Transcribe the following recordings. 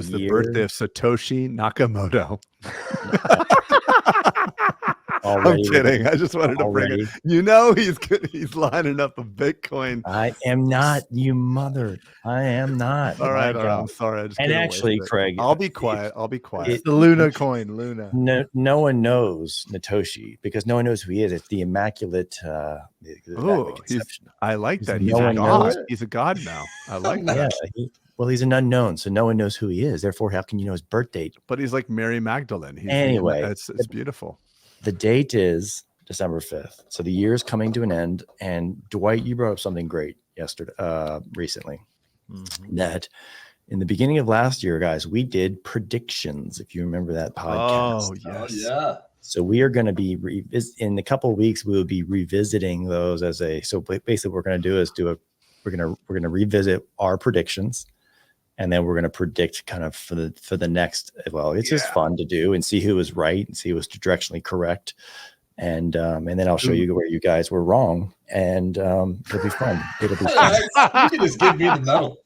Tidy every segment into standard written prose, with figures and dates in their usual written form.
It's the birthday of Satoshi Nakamoto. I'm kidding. I just wanted to bring it. You know, he's lining up a Bitcoin. I am not, you mother. I am not. All right. I'm sorry. And actually, Craig, I'll be quiet. It's the Luna coin, Luna. No one knows Natoshi because no one knows who he is. It's the immaculate. I like that. He's a god. He's a god now. I like that. Yeah, well, he's an unknown, so no one knows who he is. Therefore, how can you know his birth date? But he's like Mary Magdalene. Anyway, it's beautiful. The date is December 5th. So the year is coming to an end. And Dwight, you brought up something great recently. That in the beginning of last year, guys, we did predictions. If you remember that podcast. Oh, yes. Yeah. So we are going to be in a couple of weeks. We will be revisiting those so basically what we're going to do is we're going to revisit our predictions. And then we're going to predict kind of for the next. Well, it's just fun to do and see who was right and see who was directionally correct, and then I'll show you where you guys were wrong, and it'll be fun. It'll be fun. You can just give me the medal.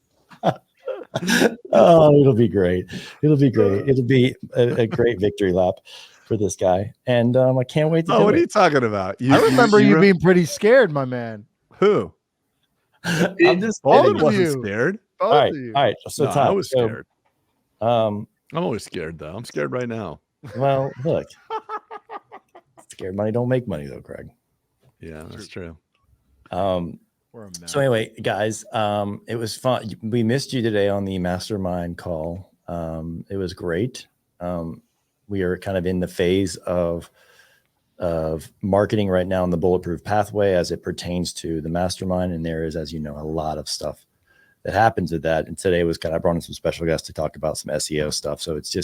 Oh, it'll be great. It'll be great. It'll be a great victory lap for this guy, and I can't wait to. What are you talking about? I remember you being pretty scared, my man. Who? I'm just kidding. I wasn't scared. All right. So I was scared. I'm always scared, though. I'm scared right now. Well, look, scared money don't make money, though, Craig. Yeah, that's true. So anyway, guys, it was fun. We missed you today on the mastermind call. It was great. We are kind of in the phase of marketing right now in the Bulletproof pathway as it pertains to the mastermind, and there is, as you know, a lot of stuff that happens with that. And today was I brought in some special guests to talk about some SEO stuff. So it's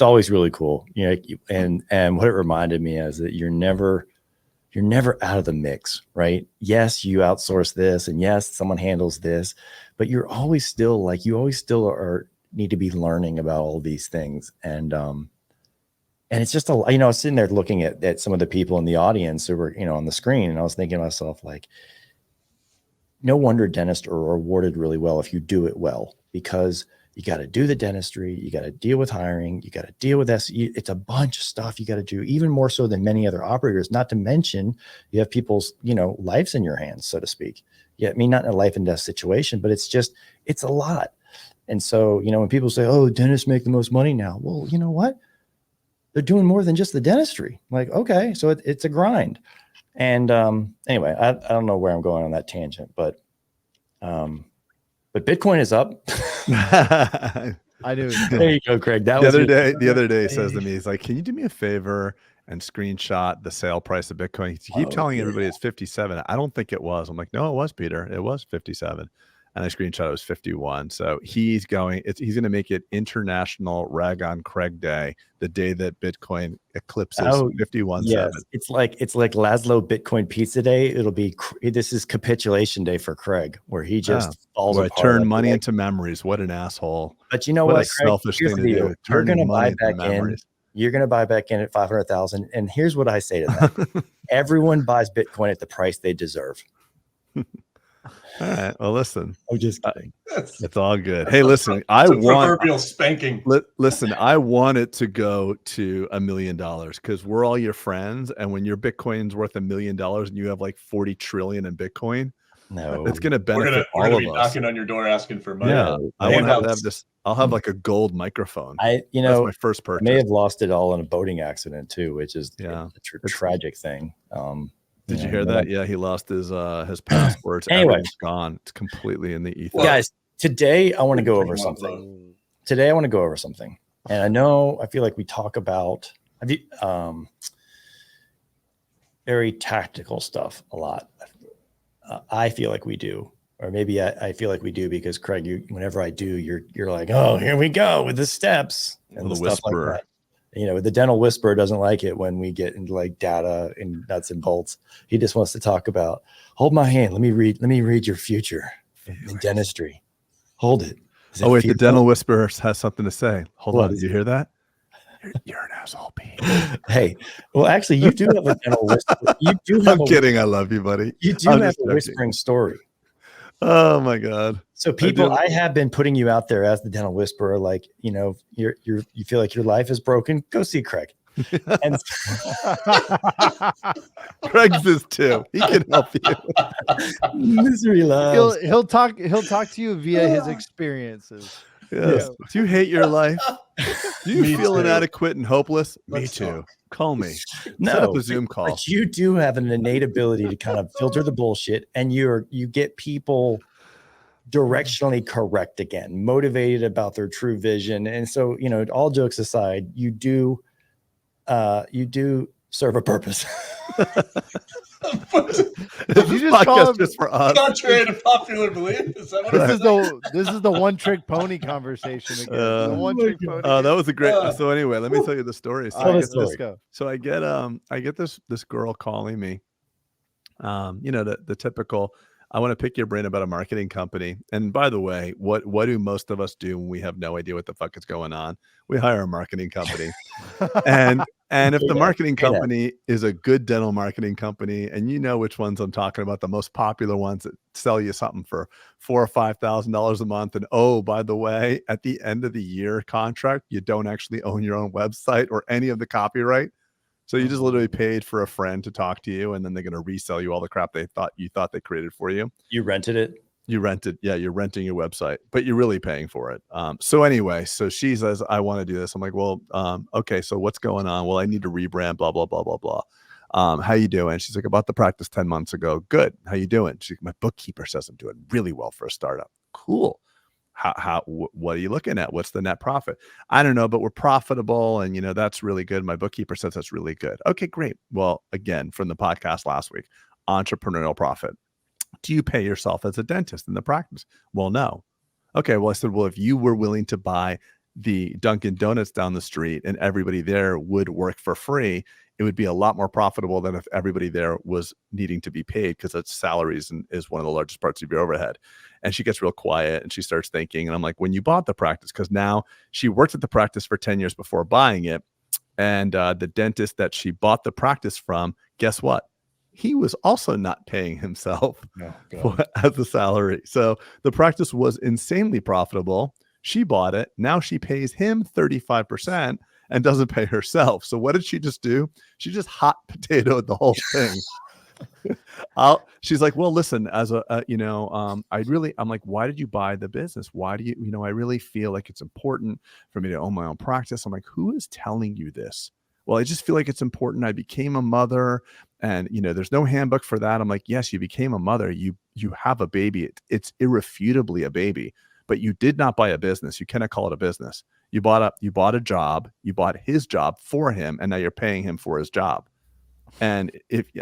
always really cool. You know, and what it reminded me is that you're never out of the mix, right? Yes, you outsource this, and yes, someone handles this, but you're always still need to be learning about all these things. And it's just I was sitting there looking at some of the people in the audience who were, on the screen, and I was thinking to myself, like, no wonder dentists are rewarded really well if you do it well, because you got to do the dentistry, you got to deal with hiring, you got to deal with SEO. It's a bunch of stuff you got to do, even more so than many other operators, not to mention you have people's, lives in your hands, so to speak. Yeah, I mean, not in a life and death situation, but it's a lot. And so, when people say, oh, dentists make the most money now. Well, you know what? They're doing more than just the dentistry. Like, okay, so it's a grind. And anyway, I don't know where I'm going on that tangent, but Bitcoin is up. I do. There you go, Craig. The other day he says to me, he's like, can you do me a favor and screenshot the sale price of Bitcoin? You keep telling everybody it's 57. I don't think it was. I'm like, no, it was, Peter. It was 57. And I screenshot it was 51. So he's going to make it International Rag on Craig Day, the day that Bitcoin eclipses 51.7. Yes. It's like Laszlo Bitcoin Pizza Day. This is capitulation day for Craig, where he just falls apart. Turn money into memories. What an asshole. But you know what, a selfish thing to do. You're going to buy back in. You're going to buy back in at 500,000. And here's what I say to that. Everyone buys Bitcoin at the price they deserve. All right. Well, listen. I'm just kidding. It's all good. Hey, listen. I want proverbial spanking. Listen, I want it to go to $1 million because we're all your friends, and when your Bitcoin's worth $1 million and you have like 40 trillion in Bitcoin, it's going to benefit all of us. We're going to be knocking on your door asking for money. Yeah, I want to have this. I'll have like a gold microphone. That's my first purchase. I may have lost it all in a boating accident too, which is a tragic thing. Did you hear that? Yeah, he lost his passports. Anyway, it's gone. It's completely in the ether. Guys, today I want to go over something. And I feel like we talk about very tactical stuff a lot. I feel like we do, or maybe I feel like we do because Craig, whenever I do, you're like, oh, here we go with the steps and the stuff like that. The dental whisperer doesn't like it when we get into like data and nuts and bolts. He just wants to talk about, hold my hand. Let me read your future in dentistry. Hold it. Oh, wait, the dental whisperer has something to say. Hold on. Did you hear that? You're an asshole, Pete. Hey, well, actually, you do have a dental whisperer. I'm kidding. I love you, buddy. You do have a whispering story. Oh my God. So people, I have been putting you out there as the dental whisperer. Like, you know, you feel like your life is broken. Go see Craig. And Craig's this too. He can help you. misery loves. he'll talk to you via his experiences. Yes. Do you hate your life? Do you Me feel too. inadequate and hopeless? Me Let's too. talk. Call me. No, Set up a Zoom call. But you do have an innate ability to kind of filter the bullshit, and you get people directionally correct again, motivated about their true vision. And so, you know, all jokes aside, you do serve a purpose. Did you just call him, just for us? Contrary to popular belief. Is that what this it is this is the one trick pony conversation again. The one trick pony. Oh, that was a great. Uh, So anyway, let me tell you the story. So All right, the story. let's go. So I get this girl calling me. You know, the typical, I want to pick your brain about a marketing company. And by the way, what do most of us do when we have no idea what the fuck is going on? We hire a marketing company. And if the marketing company is a good dental marketing company, and you know which ones I'm talking about, the most popular ones that sell you something for $4,000 or $5,000 a month, and oh, by the way, at the end of the year contract, you don't actually own your own website or any of the copyright. So you just literally paid for a friend to talk to you, and then they're going to resell you all the crap they thought they created for you. You rented it. You rented, yeah, you're renting your website, but you're really paying for it. So anyway, so she says, I want to do this. I'm like, well, okay, so what's going on? Well, I need to rebrand, blah, blah, blah, blah, blah. How you doing? She's like, I bought the practice 10 months ago. Good. How you doing? She's like, my bookkeeper says I'm doing really well for a startup. Cool. What are you looking at? What's the net profit? I don't know, but we're profitable. And, you know, that's really good. My bookkeeper says that's really good. Okay, great. Well, again, from the podcast last week, entrepreneurial profit. Do you pay yourself as a dentist in the practice? Well, no. Okay. Well, I said, well, if you were willing to buy the Dunkin' Donuts down the street and everybody there would work for free, it would be a lot more profitable than if everybody there was needing to be paid, because that's salaries and is one of the largest parts of your overhead. And she gets real quiet and she starts thinking. And I'm like, when you bought the practice, because now she worked at the practice for 10 years before buying it. And the dentist that she bought the practice from, guess what? He was also not paying himself as a salary. So the practice was insanely profitable. She bought it. Now she pays him 35% and doesn't pay herself. So what did she just do? She just hot potatoed the whole thing. She's like, well, listen, as I'm like, why did you buy the business? Why do you, I really feel like it's important for me to own my own practice. I'm like, who is telling you this? Well, I just feel like it's important. I became a mother, and, there's no handbook for that. I'm like, yes, you became a mother. You have a baby. It's irrefutably a baby, but you did not buy a business. You cannot call it a business. You bought a job. You bought his job for him, and now you're paying him for his job. And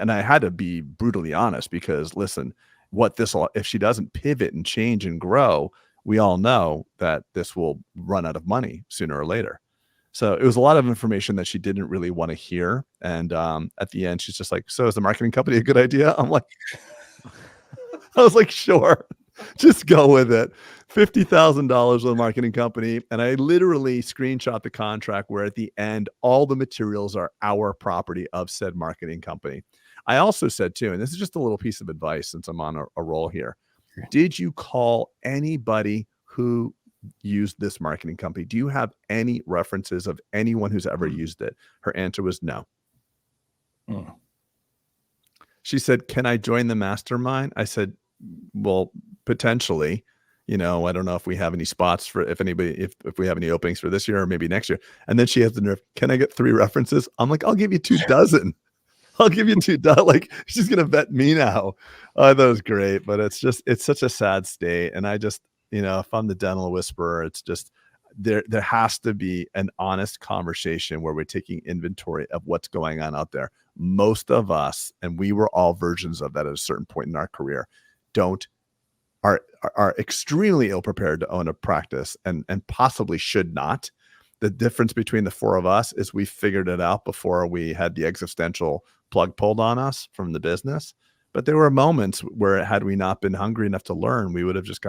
I had to be brutally honest, because listen, if she doesn't pivot and change and grow, we all know that this will run out of money sooner or later. So it was a lot of information that she didn't really want to hear. And at the end, she's just like, so is the marketing company a good idea? I'm like, I was like, sure, just go with it. $50,000 with a marketing company. And I literally screenshot the contract where at the end, all the materials are our property of said marketing company. I also said too, and this is just a little piece of advice since I'm on a roll here. Did you call anybody who used this marketing company? Do you have any references of anyone who's ever used it? Her answer was no. She said, can I join the mastermind? I said, well, potentially. I don't know if we have any spots for if we have any openings for this year or maybe next year. And then she has the nerve, can I get 3 references? I'm like, I'll give you 2 dozen. I'll give you 2 dozen. Like, she's gonna vet me now. I thought it was great, but it's such a sad state. And I just, if I'm the dental whisperer, it's just there has to be an honest conversation where we're taking inventory of what's going on out there. Most of us, and we were all versions of that at a certain point in our career, are extremely ill prepared to own a practice and possibly should not. The difference between the 4 of us is we figured it out before we had the existential plug pulled on us from the business. But there were moments where, had we not been hungry enough to learn, we would have just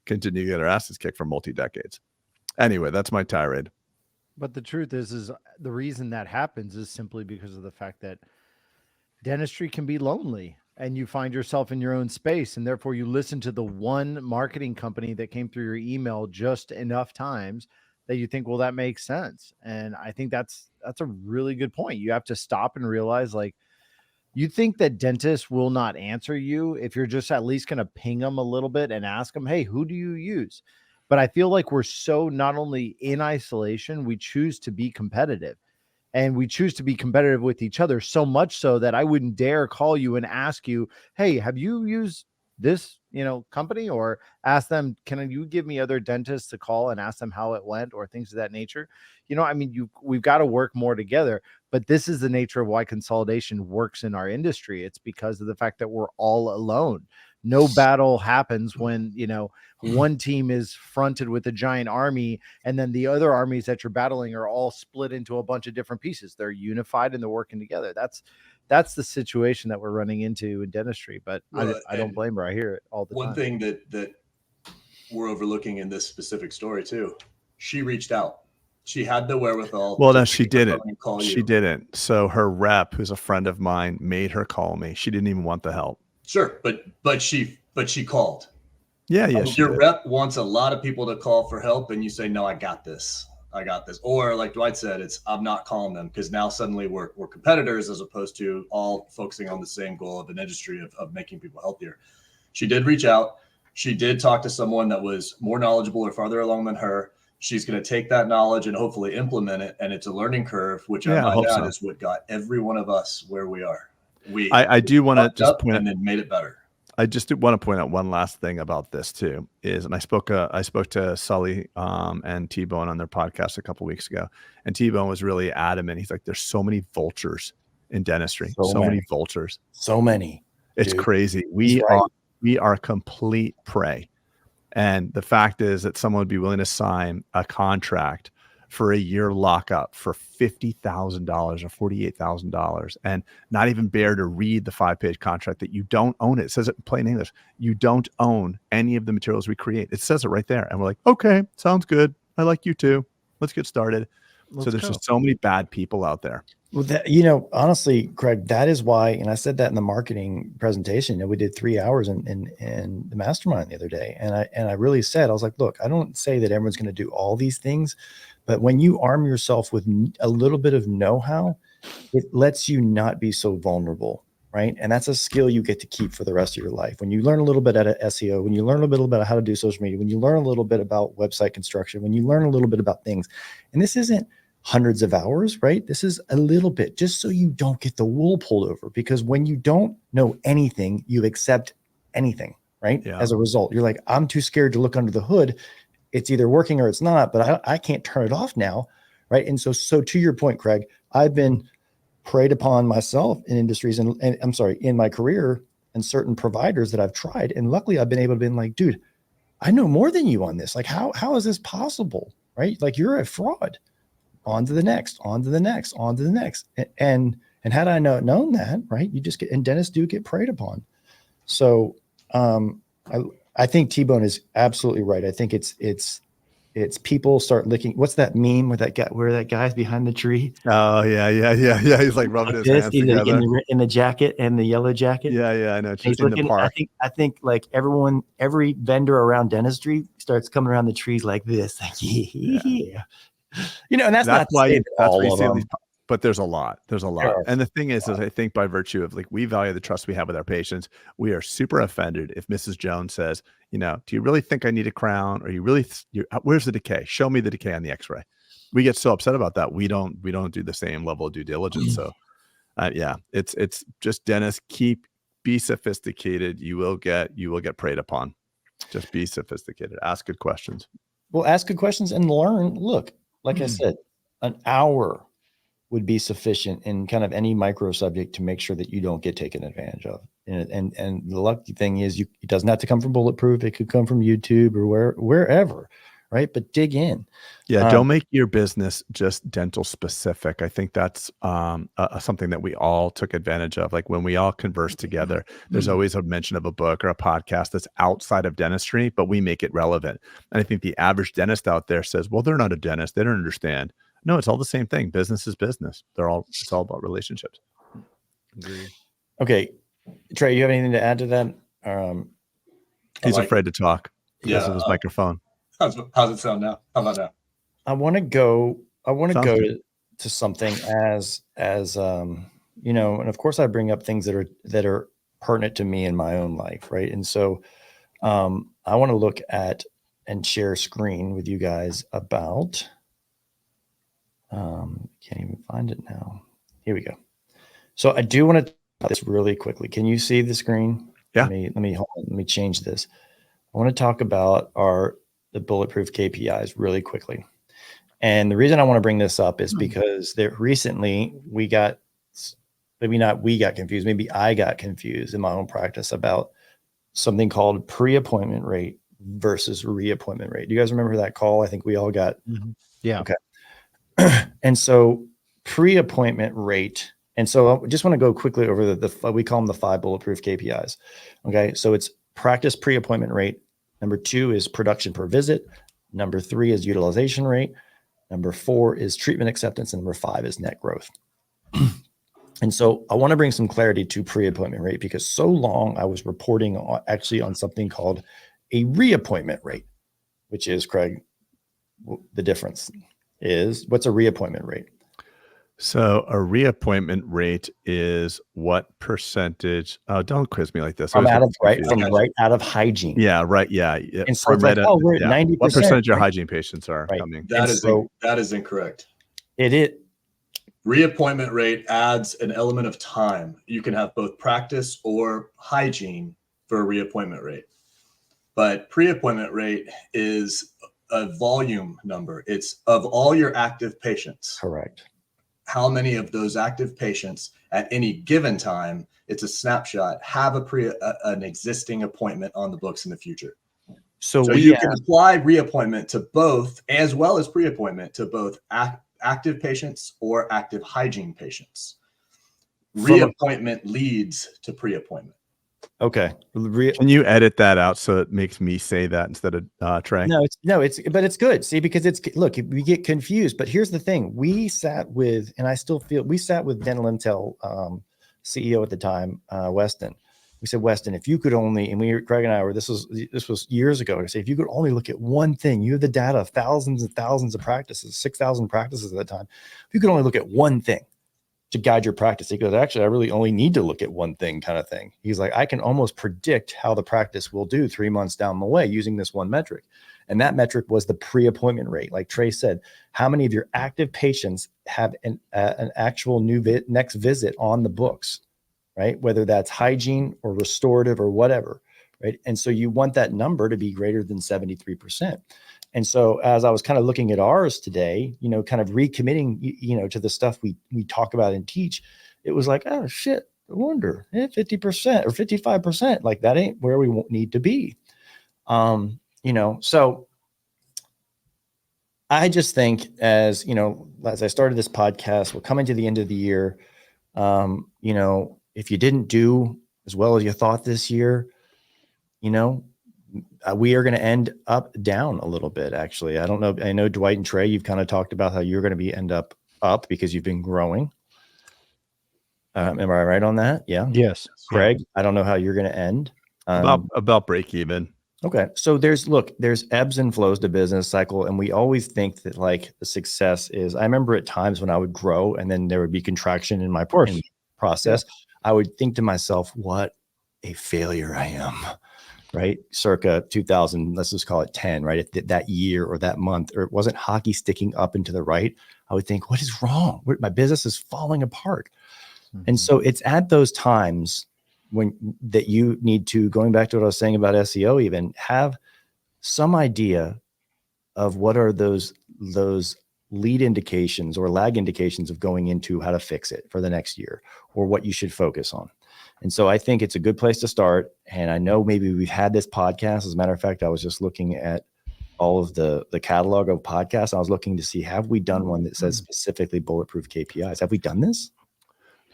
continued to get our asses kicked for multi-decades. Anyway, that's my tirade. But the truth is the reason that happens is simply because of the fact that dentistry can be lonely. and you find yourself in your own space, and therefore you listen to the one marketing company that came through your email just enough times that you think, well, that makes sense. And I think that's a really good point. You have to stop and realize, like, you think that dentists will not answer you if you're just at least going to ping them a little bit and ask them, hey, who do you use? But I feel like we're so not only in isolation, we choose to be competitive. And we choose to be competitive with each other, so much so that I wouldn't dare call you and ask you, hey, have you used this, company? Or ask them, can you give me other dentists to call and ask them how it went, or things of that nature? We've got to work more together. But this is the nature of why consolidation works in our industry. It's because of the fact that we're all alone. No battle happens when, one team is fronted with a giant army, and then the other armies that you're battling are all split into a bunch of different pieces. They're unified and they're working together. That's the situation that we're running into in dentistry. But I don't blame her. I hear it all the time. One thing that we're overlooking in this specific story too, she reached out. She had the wherewithal. Well, no, she didn't. She didn't. So her rep, who's a friend of mine, made her call me. She didn't even want the help. Sure, but she called. Yeah. Your rep wants a lot of people to call for help, and you say, no, I got this. Or like Dwight said, I'm not calling them, because now suddenly we're competitors as opposed to all focusing on the same goal of an industry of making people healthier. She did reach out. She did talk to someone that was more knowledgeable or farther along than her. She's going to take that knowledge and hopefully implement it. And it's a learning curve, which I might add is what got every one of us where we are. I do want to just point out, and then made it better. I just want to point out one last thing about this too, and I spoke to Sully and T-Bone on their podcast a couple of weeks ago, and T-Bone was really adamant. He's like, there's so many vultures in dentistry, so many vultures, so many. It's crazy. We are complete prey. And the fact is that someone would be willing to sign a contract for a year lockup for $50,000 or $48,000 and not even bear to read the 5-page contract that you don't own it. It says it in plain English. You don't own any of the materials we create. It says it right there. And we're like, okay, sounds good. I like you too. Let's get started. So there's just so many bad people out there. Well, honestly, Craig, that is why, and I said that in the marketing presentation, we did 3 hours in the mastermind the other day. And I really said, I was like, look, I don't say that everyone's going to do all these things, but when you arm yourself with a little bit of know-how, it lets you not be so vulnerable, right? And that's a skill you get to keep for the rest of your life. When you learn a little bit at SEO, when you learn a little bit about how to do social media, when you learn a little bit about website construction, when you learn a little bit about things, and this isn't hundreds of hours, right? This is a little bit, just so you don't get the wool pulled over, because when you don't know anything, you accept anything, right? Yeah. As a result, you're like, I'm too scared to look under the hood. It's either working or it's not, but I can't turn it off now, right? And so to your point, Craig, I've been preyed upon myself in industries and I'm sorry, in my career and certain providers that I've tried. And luckily I've been able to be like, dude, I know more than you on this. Like, how is this possible? Right? Like, you're a fraud. On to the next, on to the next, on to the next. And had I known that, right, you just get, and dentists do get preyed upon. So I think T-Bone is absolutely right. I think it's people start licking. What's that meme where that guy's behind the tree? Oh yeah. He's like rubbing his hands together in the jacket and the yellow jacket. Yeah, I know. He's in looking, the park. I think like every vendor around dentistry starts coming around the trees like this. Like, yeah. And that's why you see them. these, but there's a lot. And the thing is I think by virtue of, like, we value the trust we have with our patients, we are super offended if Mrs. Jones says, do you really think I need a crown? Or where's the decay? Show me the decay on the x-ray. We get so upset about that. We don't do the same level of due diligence. So it's just, dentists, be sophisticated. You will get preyed upon. Just be sophisticated. Ask good questions. Well, ask good questions and learn. Look, like I said, an hour would be sufficient in kind of any micro subject to make sure that you don't get taken advantage of. And the lucky thing is, it doesn't have to come from Bulletproof. It could come from YouTube or wherever, right? But dig in. Yeah, don't make your business just dental specific. I think that's something that we all took advantage of. Like, when we all converse together, there's always a mention of a book or a podcast that's outside of dentistry, but we make it relevant. And I think the average dentist out there says, well, they're not a dentist. They don't understand. No, it's all the same thing. Business is business. It's all about relationships. Okay. Trey, you have anything to add to that? He's like afraid to talk because of his microphone. How's it sound now? How about now? I want to go Sounds to, good. to something as you know, and of course I bring up things that are pertinent to me in my own life, right? And so I want to look at and share screen with you guys about can't even find it now. Here we go. So I do want to talk this really quickly. Can you see the screen? Yeah. Let me change this. I want to talk about the Bulletproof KPIs really quickly. And the reason I want to bring this up is because recently we got, maybe I got confused in my own practice about something called pre-appointment rate versus reappointment rate. Do you guys remember that call? I think we all got. Yeah. Okay. And so pre-appointment rate. And so I just want to go quickly over we call them the 5 Bulletproof KPIs. Okay. So it's practice pre-appointment rate. Number 2 is production per visit. Number 3 is utilization rate. Number 4 is treatment acceptance. And number 5 is net growth. And so I want to bring some clarity to pre-appointment rate because so long I was reporting on something called a reappointment rate, which is, Craig, the difference is, what's a reappointment rate? So a reappointment rate is what percentage? Oh, don't quiz me like this. From out of hygiene. Yeah, right. Yeah. And so it's like, we're at 90%. What percentage of hygiene patients are coming? That is incorrect. It is. Reappointment rate adds an element of time. You can have both practice or hygiene for a reappointment rate. But pre-appointment rate is a volume number. It's of all your active patients. Correct. How many of those active patients at any given time, it's a snapshot, have an existing appointment on the books in the future. So you can apply reappointment to both, as well as pre-appointment to both active patients or active hygiene patients. Reappointment leads to pre-appointment. Okay. Can you edit that out so it makes me say that instead of Trey? But it's good. See, because we get confused, but here's the thing. We sat with Dental Intel CEO at the time, Weston. We said, Weston, if you could only, and Craig and I were, this was years ago, to say, if you could only look at one thing, you have the data of thousands and thousands of practices, 6,000 practices at the time. If you could only look at one thing to guide your practice, he goes, actually, I really only need to look at one thing, kind of thing. He's like, I can almost predict how the practice will do 3 months down the way using this one metric. And that metric was the pre-appointment rate. Like Trey said, how many of your active patients have an actual next visit on the books, right? Whether that's hygiene or restorative or whatever, right? And so you want that number to be greater than 73%. And so as I was kind of looking at ours today, kind of recommitting, to the stuff we talk about and teach, it was like, oh shit, I wonder, 50% or 55%, like that ain't where we need to be. So I just think as I started this podcast, we're coming to the end of the year. If you didn't do as well as you thought this year, we are going to end up down a little bit. Actually, I don't know. I know Dwight and Trey, you've kind of talked about how you're going to end up because you've been growing. Am I right on that? Yeah. Yes. Craig, I don't know how you're going to end. About break even. Okay. So there's ebbs and flows to business cycle. And we always think that like the success is, I remember at times when I would grow and then there would be contraction in my process. Yeah. I would think to myself, what a failure I am, right? Circa 2000, let's just call it 10, right? That year or that month, or it wasn't hockey sticking up and to the right. I would think, what is wrong? My business is falling apart. Mm-hmm. And so it's at those times that you need to, going back to what I was saying about SEO, even have some idea of what are those lead indications or lag indications of going into how to fix it for the next year or what you should focus on. And so I think it's a good place to start. And I know maybe we've had this podcast. As a matter of fact, I was just looking at all of the catalog of podcasts. I was looking to see, have we done one that says specifically Bulletproof KPIs? Have we done this?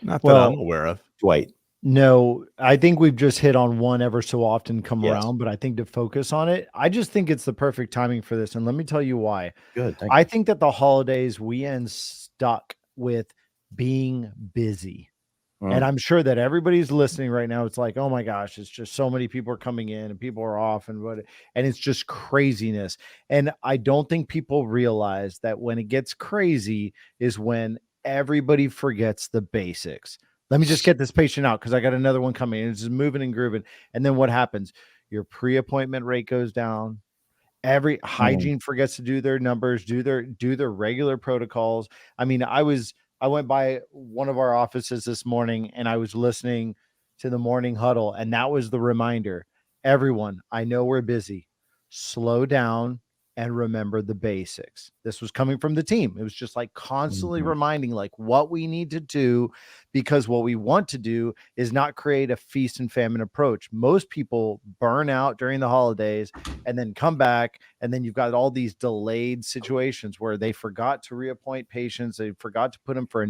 Not that I'm aware of. Dwight. No, I think we've just hit on one ever so often around, but I think to focus on it, I just think it's the perfect timing for this. And let me tell you why. Good. I think that the holidays we end stuck with being busy. And I'm sure that everybody's listening right now. It's like, oh my gosh, it's just so many people are coming in and people are off and it's just craziness. And I don't think people realize that when it gets crazy is when everybody forgets the basics. Let me just get this patient out because I got another one coming in. It's just moving and grooving. And then what happens? Your pre-appointment rate goes down. Every hygiene forgets to do their numbers, do their regular protocols. I mean, I went by one of our offices this morning and I was listening to the morning huddle, and that was the reminder. Everyone, I know we're busy. Slow down and remember the basics. This was coming from the team. It was just like constantly reminding like what we need to do, because what we want to do is not create a feast and famine approach. Most people burn out during the holidays and then come back, and then you've got all these delayed situations where they forgot to reappoint patients. They forgot to put them for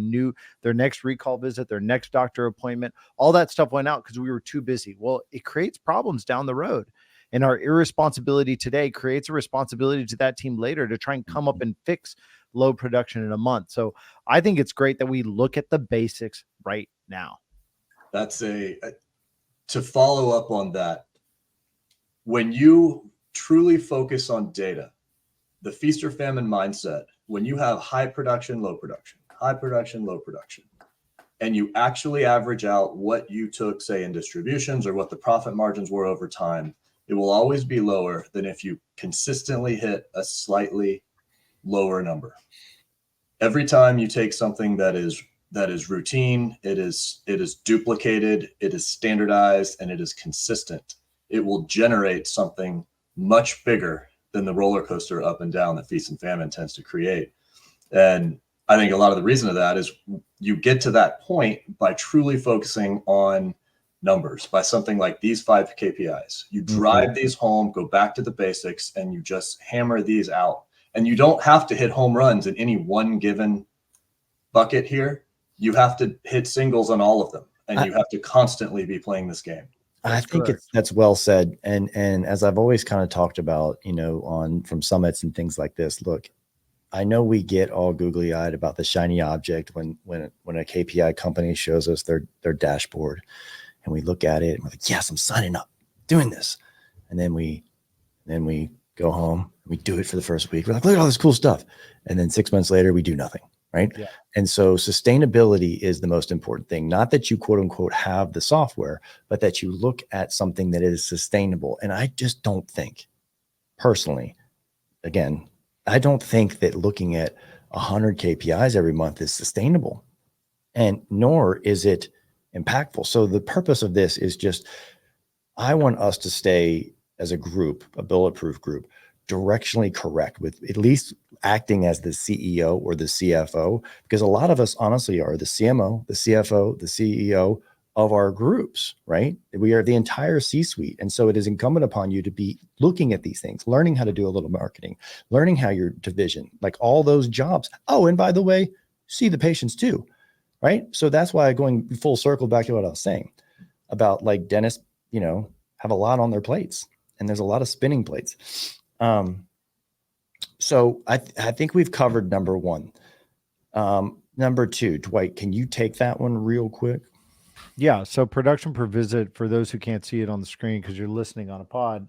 their next recall visit, their next doctor appointment. All that stuff went out because we were too busy. Well, it creates problems down the road. And our irresponsibility today creates a responsibility to that team later to try and come up and fix low production in a month. So I think it's great that we look at the basics right now. That's to follow up on that. When you truly focus on data, the feast or famine mindset, when you have high production, low production, high production, low production, and you actually average out what you took, say, in distributions or what the profit margins were over time, it will always be lower than if you consistently hit a slightly lower number. Every time you take something that is routine, it is duplicated, it is standardized, and it is consistent, it will generate something much bigger than the roller coaster up and down that feast and famine tends to create. And I think a lot of the reason of that is you get to that point by truly focusing on numbers, by something like these 5 KPIs. You drive these home, go back to the basics, and you just hammer these out. And you don't have to hit home runs in any one given bucket here. You have to hit singles on all of them, and you have to constantly be playing this game. I think that's well said. And as I've always kind of talked about, from summits and things like this, look, I know we get all googly eyed about the shiny object when a KPI company shows us their dashboard, and we look at it and we're like, yes, I'm signing up, doing this. And then we go home, we do it for the first week. We're like, look at all this cool stuff. And then 6 months later, we do nothing. Right. Yeah. And so sustainability is the most important thing. Not that you quote unquote have the software, but that you look at something that is sustainable. And I just don't think personally, again, I don't think that looking at 100 KPIs every month is sustainable, and nor is it impactful. So the purpose of this is just, I want us to stay as a group, a bulletproof group, directionally correct, with at least acting as the CEO or the CFO, because a lot of us honestly are the CMO, the CFO, the CEO of our groups, right? We are the entire C-suite. And so it is incumbent upon you to be looking at these things, learning how to do a little marketing, learning how your division, like all those jobs. Oh, and by the way, see the patients too, right? So that's why, going full circle back to what I was saying about, like, dentists, have a lot on their plates, and there's a lot of spinning plates. So I think we've covered number one. Number two, Dwight, can you take that one real quick? Yeah. So production per visit, for those who can't see it on the screen because you're listening on a pod.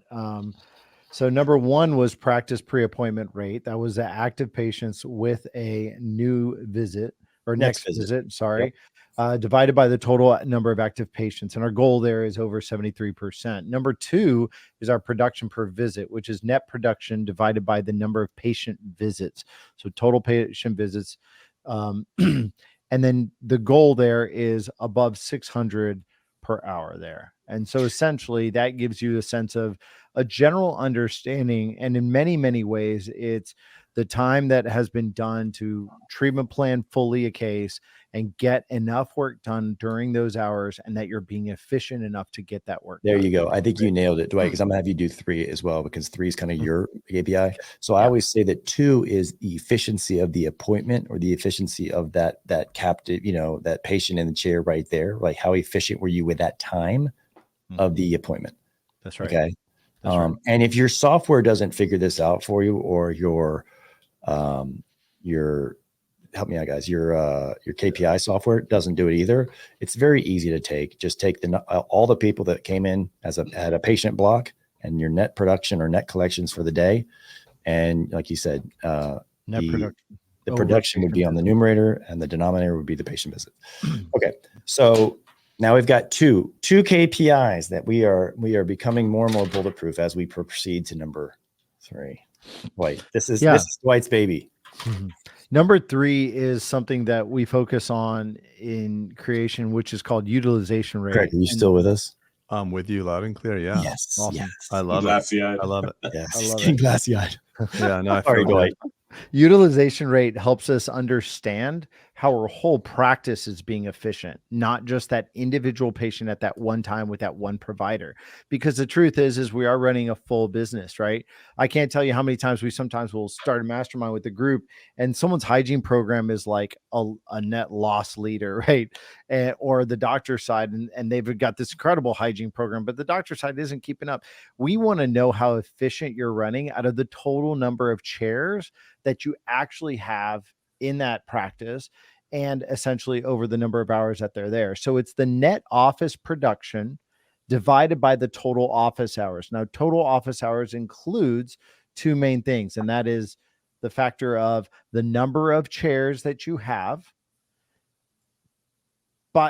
So number one was practice pre-appointment rate. That was the active patients with a new visit or next visit. Sorry. Yep. Divided by the total number of active patients. And our goal there is over 73%. Number two is our production per visit, which is net production divided by the number of patient visits. So total patient visits. And then the goal there is above 600 per hour there. And so essentially that gives you a sense of a general understanding. And in many, many ways, it's the time that has been done to treatment plan fully a case and get enough work done during those hours, and that you're being efficient enough to get that work there done. You go. I think you nailed it, Dwight, because I'm gonna have you do 3 as well, because 3 is kind of your KPI. So I always say that 2 is the efficiency of the appointment, or the efficiency of that captive, that patient in the chair right there. Like, how efficient were you with that time of the appointment? That's right. Okay. That's right. And if your software doesn't figure this out for you, or your help me out, guys. Your KPI software doesn't do it either. It's very easy to take. Just take all the people that came in at a patient block and your net production or net collections for the day. And like you said, Net production. The production would be on the numerator and the denominator would be the patient visit. Okay. So now we've got two KPIs that we are becoming more and more bulletproof as we proceed to number 3. Dwight, this is Dwight's baby. Mm-hmm. Number 3 is something that we focus on in creation, which is called utilization rate. Craig, are you still with us? I'm with you loud and clear. Yeah. Yes. Awesome. Yes. I love it. I love it. Yes. I love Getting it. glassy-eyed. Yeah. No, I Sorry, feel Dwight. Utilization rate helps us understand how our whole practice is being efficient, not just that individual patient at that one time with that one provider. Because the truth is we are running a full business, right? I can't tell you how many times we sometimes will start a mastermind with the group and someone's hygiene program is like a net loss leader, right? Or the doctor side, and they've got this incredible hygiene program, but the doctor side isn't keeping up. We want to know how efficient you're running out of the total number of chairs that you actually have in that practice and essentially over the number of hours that they're there. So it's the net office production divided by the total office hours. Now, total office hours includes 2 main things, and that is the factor of the number of chairs that you have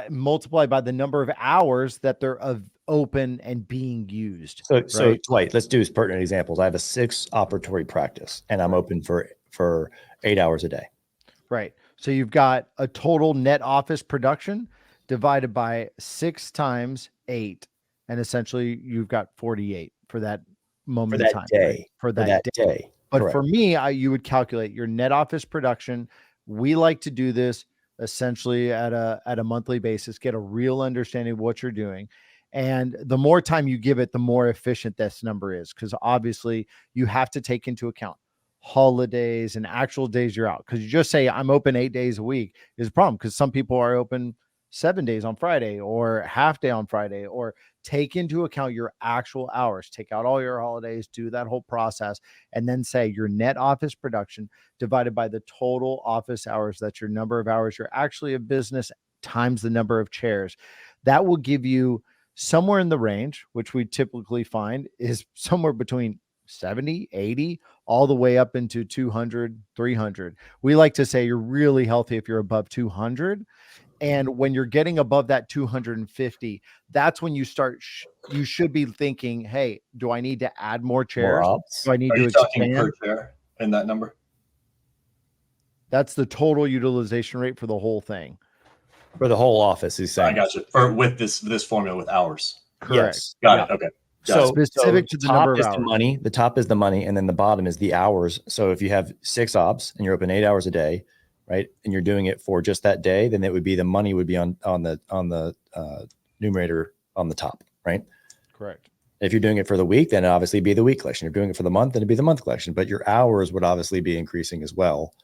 multiplied by the number of hours that they're open and being used. So Dwight, let's do pertinent examples. I have a 6 operatory practice and I'm open for 8 hours a day. Right. So you've got a total net office production divided by 6 times 8. And essentially you've got 48 for that moment of time. For that day. But correct. For me, you would calculate your net office production. We like to do this essentially at a monthly basis, get a real understanding of what you're doing. And the more time you give it, the more efficient this number is. Because obviously you have to take into account holidays and actual days you're out. Because you just say I'm open 8 days a week is a problem, because some people are open 7 days on Friday or half day on Friday. Or take into account your actual hours, take out all your holidays, do that whole process, and then say your net office production divided by the total office hours. That's your number of hours you're actually a business times the number of chairs. That will give you somewhere in the range, which we typically find is somewhere between 70, 80, all the way up into 200, 300. We like to say you're really healthy if you're above 200. And when you're getting above that 250, that's when you start, you should be thinking, hey, do I need to add more chairs? Do I need to expand? Per chair in that number? That's the total utilization rate for the whole thing. For the whole office, he's saying. I got you. For with this formula with hours. Correct. Yes. Got it. Okay. So specific to the number of hours. The top is the money, and then the bottom is the hours. So if you have 6 ops and you're open 8 hours a day, right, and you're doing it for just that day, then it would be the money would be on the numerator on the top, right? Correct. If you're doing it for the week, then it'd obviously be the week collection. If you're doing it for the month, then it'd be the month collection. But your hours would obviously be increasing as well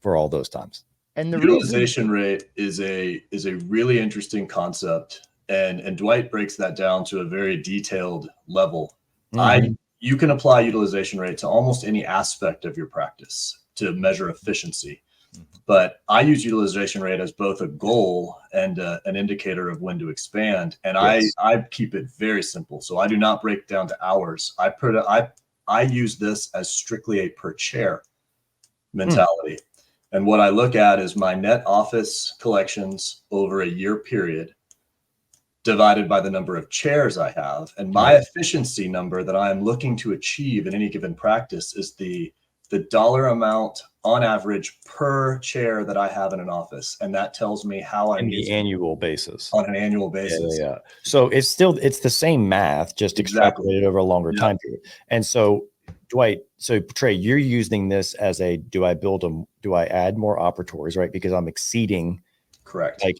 for all those times. And the utilization rate is a really interesting concept. And Dwight breaks that down to a very detailed level. Mm-hmm. You can apply utilization rate to almost any aspect of your practice to measure efficiency. But I use utilization rate as both a goal and an indicator of when to expand. And yes. I keep it very simple. So I do not break down to hours. I use this as strictly a per chair mentality. And what I look at is my net office collections over a year period divided by the number of chairs I have. And my efficiency number that I am looking to achieve in any given practice is the dollar amount on average per chair that I have in an office. And that tells me how I'm using annual basis. On an annual basis. Yeah. So it's the same math, just extrapolated over a longer time period. And so Dwight, Trey, you're using this as do I add more operatories, right? Because I'm exceeding. Correct. Like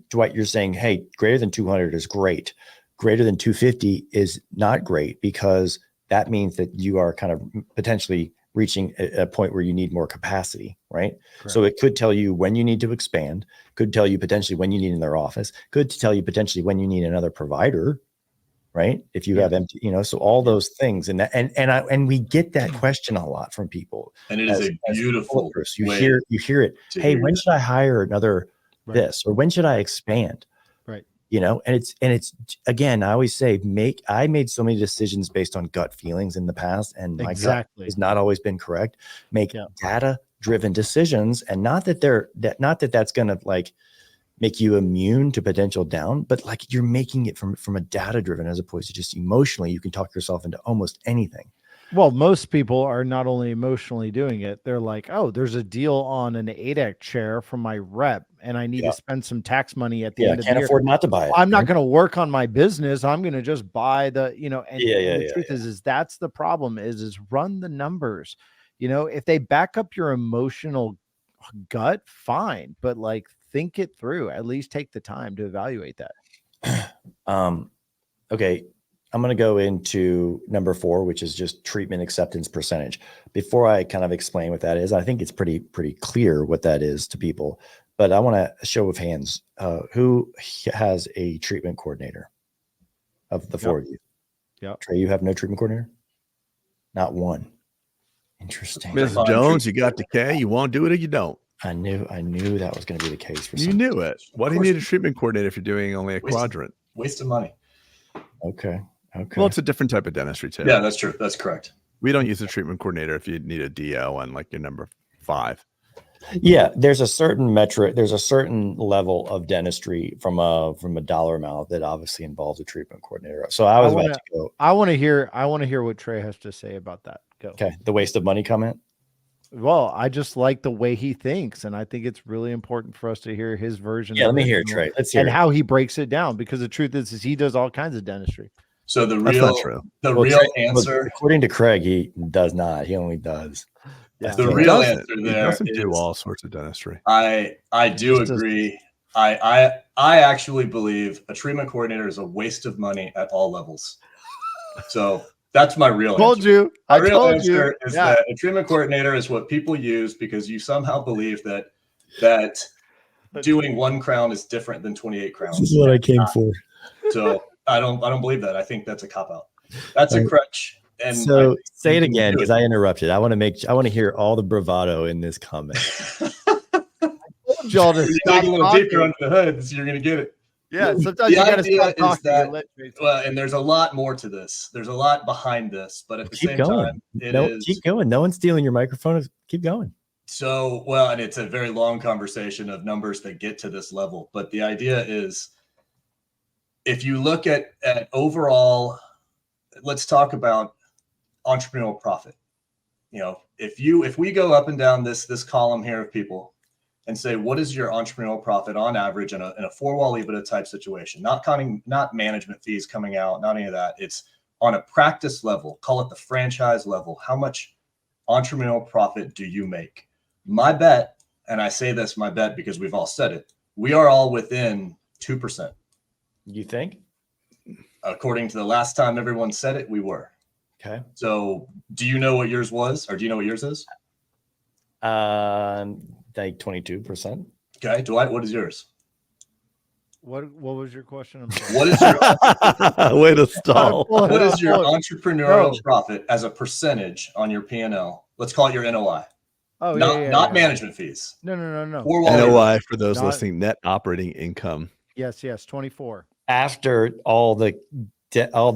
Dwight, you're saying, hey, greater than 200 is great. Greater than 250 is not great, because that means that you are kind of potentially reaching a point where you need more capacity, right? Correct. So it could tell you when you need to expand, could tell you potentially when you need another office, could tell you potentially when you need another provider, right? If you Yeah. have empty, so all those things, and we get that question a lot from people. And it is a beautiful You way hear it. to Hey, hear when that. should I hire another this, or when should I expand? Right. And it's again, I always say, I made so many decisions based on gut feelings in the past, and my gut has not always been correct. Make data driven decisions, and not that that's going to like make you immune to potential down, but like you're making it from a data driven as opposed to just emotionally. You can talk yourself into almost anything. Well, most people are not only emotionally doing it, they're like, oh, there's a deal on an 8X chair from my rep, and I need to spend some tax money at the end of the year. Can't afford not to buy it. I'm not going to work on my business. I'm going to just buy the, and the truth is that's the problem is run the numbers. If they back up your emotional gut, fine, but like think it through, at least take the time to evaluate that. Okay. I'm going to go into number 4, which is just treatment acceptance percentage. Before I kind of explain what that is, I think it's pretty clear what that is to people, but I want a show of hands. Who has a treatment coordinator of the 4 of you? Yeah. Trey, you have no treatment coordinator? Not one. Interesting. Mrs. Jones, you got the K. You won't do it or you don't. I knew that was going to be the case for you. Knew it. Why do you need a treatment coordinator if you're doing only a quadrant? Waste of money. Okay. Well, it's a different type of dentistry too. Yeah, that's true. That's correct. We don't use a treatment coordinator if you need a DO on like your number 5. Yeah, there's a certain metric. There's a certain level of dentistry from a dollar amount that obviously involves a treatment coordinator. So I want to go. I want to hear what Trey has to say about that. Go. Okay, the waste of money comment. Well, I just like the way he thinks, and I think it's really important for us to hear his version. Yeah, let me hear it, Trey. Let's hear and how he breaks it down, because the truth is he does all kines of dentistry. So the real answer, according to Craig, he does not. He only does. Yeah. The real answer there doesn't do all sorts of dentistry. I do agree. I actually believe a treatment coordinator is a waste of money at all levels. So that's my real answer. My real answer is that a treatment coordinator is what people use because you somehow believe that doing 1 crown is different than 28 crowns. This is what I came for. So I don't believe that. I think that's a cop-out. That's a crutch. And so say it again, because I interrupted. I want to hear all the bravado in this comment. Y'all just dig a little deeper under the hood, so you're gonna get it. Yeah, sometimes you gotta stop talking. And there's a lot more to this. There's a lot behind this, but at the same time, keep going. No one's stealing your microphone. Keep going. So, and it's a very long conversation of numbers that get to this level. But the idea is, if you look at overall, let's talk about entrepreneurial profit. If we go up and down this column here of people and say, what is your entrepreneurial profit on average in a 4-wall EBITDA type situation? Not management fees coming out, not any of that. It's on a practice level, call it the franchise level. How much entrepreneurial profit do you make? My bet, and I say this, my bet, because we've all said it, we are all within 2%. You think? According to the last time everyone said it, we were. Okay. So do you know what yours was, or do you know what yours is? Like 22%. Okay. Dwight, what is yours? What was your question? I'm sorry. What is your way to stall? What is your entrepreneurial profit as a percentage on your P&L? Let's call it your NOI. Oh, not management fees. No. NOI for those listening, net operating income. Yes, 24. After all the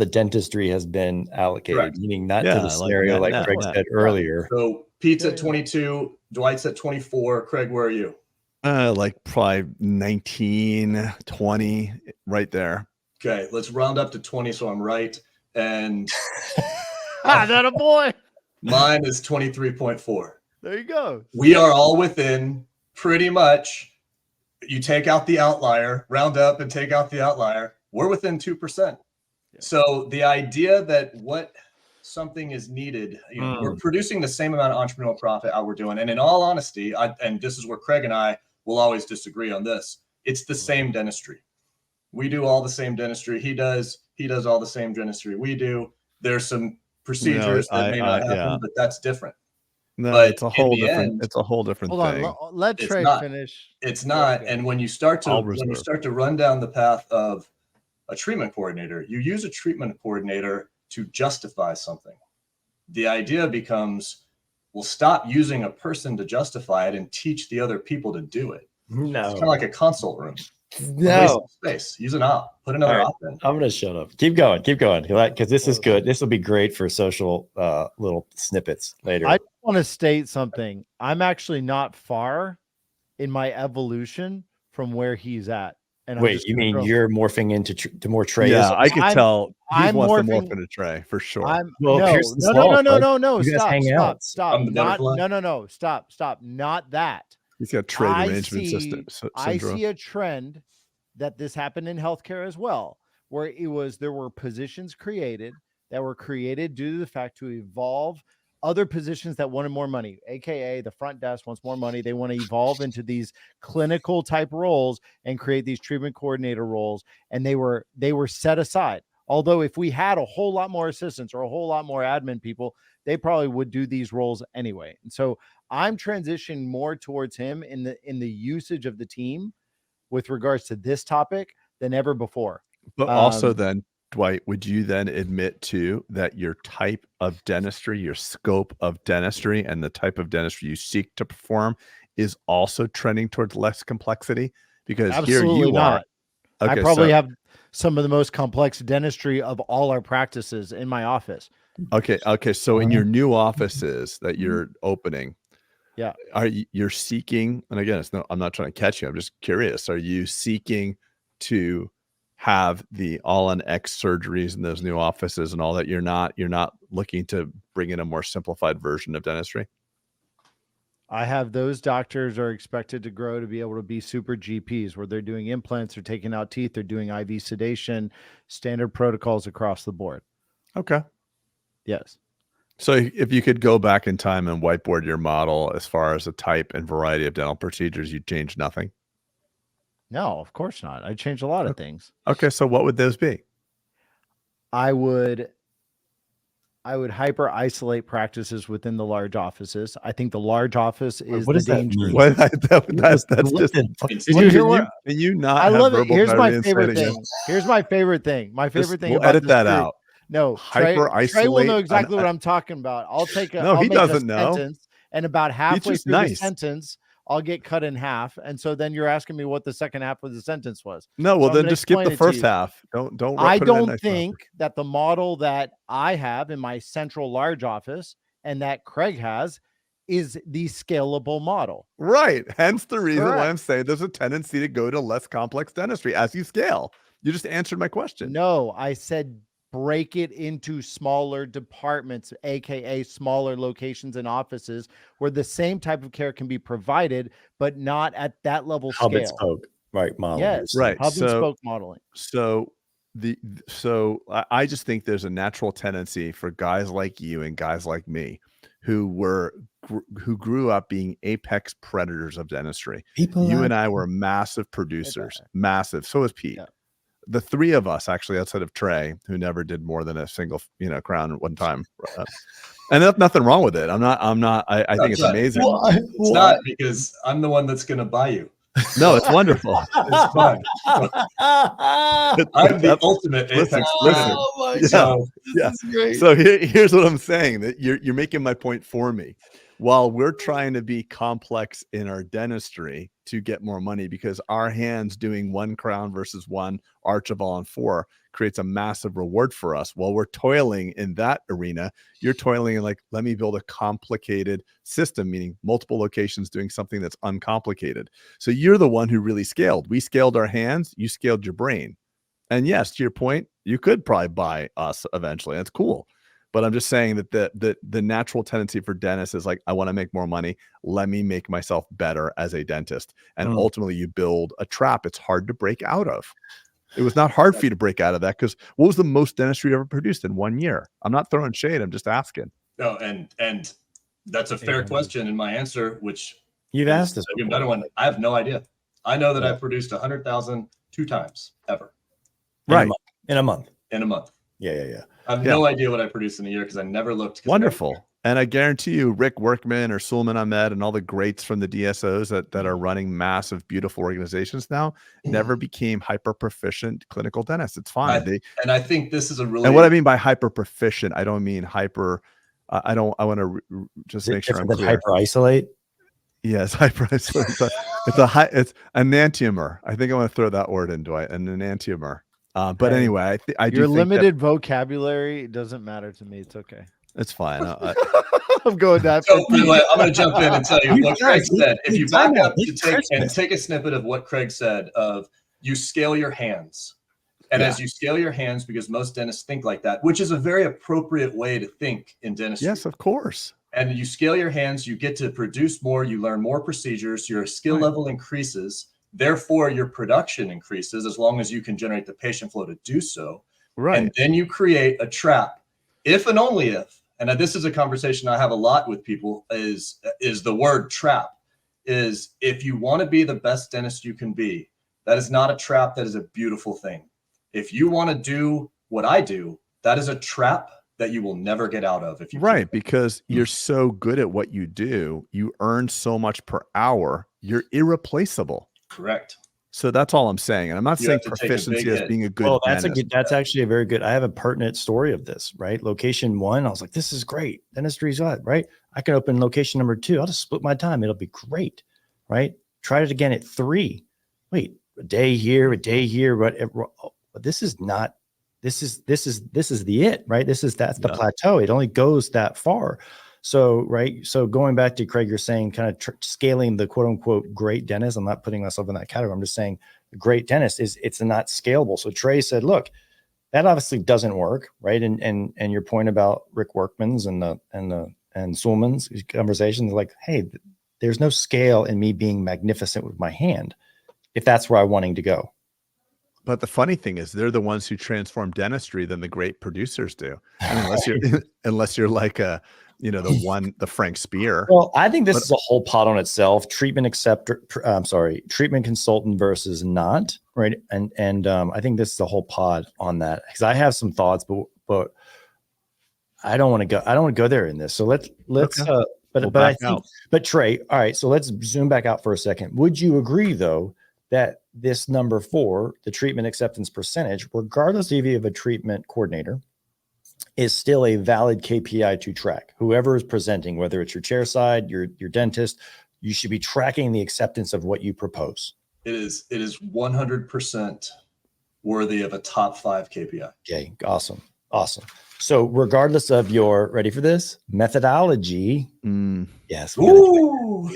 dentistry has been allocated, correct. Meaning not to the scenario like Craig said earlier. So Pete's at 22, Dwight's at 24. Craig, where are you? Like probably 19, 20, right there. Okay, let's round up to 20 so I'm right. And that a boy. Mine is 23.4. There you go. We are all within pretty much. You take out the outlier, round up and take out the outlier. We're within 2%. Yeah. So the idea that something is needed, we're producing the same amount of entrepreneurial profit how we're doing. And in all honesty, and this is where Craig and I will always disagree on this. It's the same dentistry. We do all the same dentistry. He does all the same dentistry we do. There's some procedures that may not happen, but that's different. No, but it's a whole different. It's a whole different thing. Hold on, let Trey finish. It's not. And when you start to run down the path of a treatment coordinator. You use a treatment coordinator to justify something. The idea becomes, we'll stop using a person to justify it and teach the other people to do it. No. It's kind of like a consult room. No. Space. Use an op. Put another op in. I'm going to shut up. Keep going. Because this is good. This will be great for social little snippets later. I want to state something. I'm actually not far in my evolution from where he's at. And wait, you mean you're morphing into to more Trey? Yeah, I can tell. He wants to morph morphing into Trey for sure. Well, no. You guys Stop. hang out. Stop. I'm the Not, butterfly. no. Stop. Not that. He's got trade arrangement syndrome. I see a trend that this happened in healthcare as well, where there were positions created that were created due to the fact to evolve other positions that wanted more money, aka the front desk wants more money. They want to evolve into these clinical type roles and create these treatment coordinator roles, and they were set aside. Although if we had a whole lot more assistants or a whole lot more admin people, they probably would do these roles anyway. And so I'm transitioning more towards him in the usage of the team with regards to this topic than ever before. But also then, Dwight, would you then admit too that your type of dentistry, your scope of dentistry, and the type of dentistry you seek to perform is also trending towards less complexity? Because absolutely here you not. are. Okay, I probably have some of the most complex dentistry of all our practices in my office. Okay. So in your new offices that you're opening, yeah, you're seeking, and again, I'm not trying to catch you. I'm just curious. Are you seeking to have the all-on X surgeries in those new offices and all that? You're not looking to bring in a more simplified version of dentistry? I have those doctors are expected to grow to be able to be super GPs where they're doing implants, they're taking out teeth, they're doing IV sedation, standard protocols across the board. Okay. Yes. So if you could go back in time and whiteboard your model as far as the type and variety of dental procedures, you'd change nothing? No, of course not. I'd change a lot of things. Okay. So what would those be? I would hyper isolate practices within the large offices. I think the large office is what the does that danger. mean? That's just. Did you hear what? Can you not? I love it. verbal Here's my diarrhea favorite inside of thing. Here's my favorite thing. My favorite thing. We'll about edit this that group. out. No, Hyper Trey will know isolate exactly what I'm talking about. I'll take a. No, I'll he make a doesn't know. sentence, and about halfway just through the nice. sentence, I'll get cut in half. And so then you're asking me what the second half of the sentence was. No, well So I'm then gonna just skip explain the it to first you. half. Don't. I put it in a don't nice think proper. that the model that I have in my central large office and that Craig has is the scalable model. Right. Hence the reason why Correct. I'm saying there's a tendency to go to less complex dentistry as you scale. You just answered my question. No, I said break it into smaller departments, aka smaller locations and offices where the same type of care can be provided, but not at that level Hub and scale. spoke, right? Model. Yes, Right. hub and spoke modeling. So I just think there's a natural tendency for guys like you and guys like me who grew up being apex predators of dentistry. You and I were massive producers, massive. So was Pete. Yeah. The three of us, actually, outside of Trey, who never did more than a single, crown at one time. And there's nothing wrong with it. I think it's amazing. It's not, because I'm the one that's going to buy you. No, it's wonderful. It's fun. I'm the ultimate apex predator. Oh my Yeah. God. Yeah. This is great. So here's what I'm saying, that you're making my point for me. While we're trying to be complex in our dentistry to get more money, because our hands doing one crown versus one arch of all-on-4 creates a massive reward for us. While we're toiling in that arena, you're toiling in like, let me build a complicated system, meaning multiple locations doing something that's uncomplicated. So you're the one who really scaled. We scaled our hands, you scaled your brain. And yes, to your point, you could probably buy us eventually. That's cool. But I'm just saying that the natural tendency for dentists is like, I want to make more money. Let me make myself better as a dentist. And ultimately you build a trap it's hard to break out of. It was not hard for you to break out of that, because what was the most dentistry you ever produced in 1 year? I'm not throwing shade. I'm just asking. No, and that's a fair question. And my answer, which You've asked us a better one, I have no idea. I know that I produced 100,000 2 times ever. Right. In a month. In a month. Yeah. I have no idea what I produced in a year because I never looked. Wonderful. And I guarantee you, Rick Workman or Suleiman Ahmed and all the greats from the DSOs that are running massive, beautiful organizations now never became hyper proficient clinical dentists. It's fine. And I think this is a really, and what I mean by hyper proficient, I don't mean hyper. I want to just make sure I'm clear. Hyper isolate. Yes, hyper isolate. It's enantiomer. I think I want to throw that word in, Dwight. An enantiomer. But anyway, I do your think limited vocabulary doesn't matter to me. It's okay. it's fine. I'm going that. So anyway, I'm going to jump in and tell you what Craig said. If you back up to take a snippet of what Craig said of you scale your hands. And as you scale your hands, because most dentists think like that, which is a very appropriate way to think in dentistry. Yes, of course. And you scale your hands, you get to produce more, you learn more procedures, your skill level increases. Therefore, your production increases as long as you can generate the patient flow to do so. Right. And then you create a trap, if and only if, and this is a conversation I have a lot with people, is the word trap. Is if you want to be the best dentist you can be, that is not a trap, that is a beautiful thing. If you want to do what I do, that is a trap that you will never get out of. If you because you're so good at what you do, you earn so much per hour, you're irreplaceable. Correct. So that's all I'm saying. And I'm not saying proficiency as being a good dentist. That's actually a very good, I have a pertinent story of this, right? Location 1, I was like, this is great. Dentistry's right? I can open location number 2. I'll just split my time. It'll be great, right? Tried it again at 3. Wait, a day here, whatever. But this is not, this is the it, right? That's the plateau. It only goes that far. So, right. So going back to Craig, you're saying kind of scaling the quote unquote great dentist. I'm not putting myself in that category. I'm just saying the great dentist it's not scalable. So Trey said, look, that obviously doesn't work. Right. And your point about Rick Workman's and Suleiman's conversations, like, hey, there's no scale in me being magnificent with my hand, if that's where I'm wanting to go. But the funny thing is, they're the ones who transform dentistry than the great producers do. I mean, unless you're like the Frank Spear. Well, I think this is a whole pot on itself. Treatment consultant versus not, right? And I think this is a whole pod on that, because I have some thoughts, but I don't want to go. I don't want to go there in this. So let's. Okay. But Trey, all right. So let's zoom back out for a second. Would you agree though that this number 4, the treatment acceptance percentage, regardless if you have a treatment coordinator, is still a valid KPI to track? Whoever is presenting, whether it's your chair side, your dentist, you should be tracking the acceptance of what you propose. It is 100% worthy of a top 5 KPI. Okay, awesome. So regardless of your, ready for this, methodology, yes, we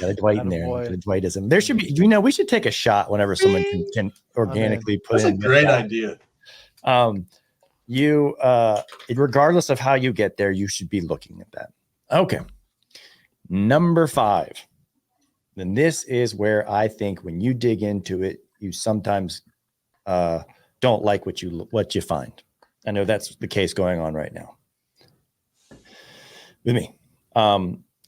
got a Dwight in there. Dwightism. There should be, we should take a shot whenever someone can organically put in. That's a great idea. Regardless of how you get there, you should be looking at that. Okay. Number 5. And this is where I think when you dig into it, you sometimes don't like what you find. I know that's the case going on right now with me.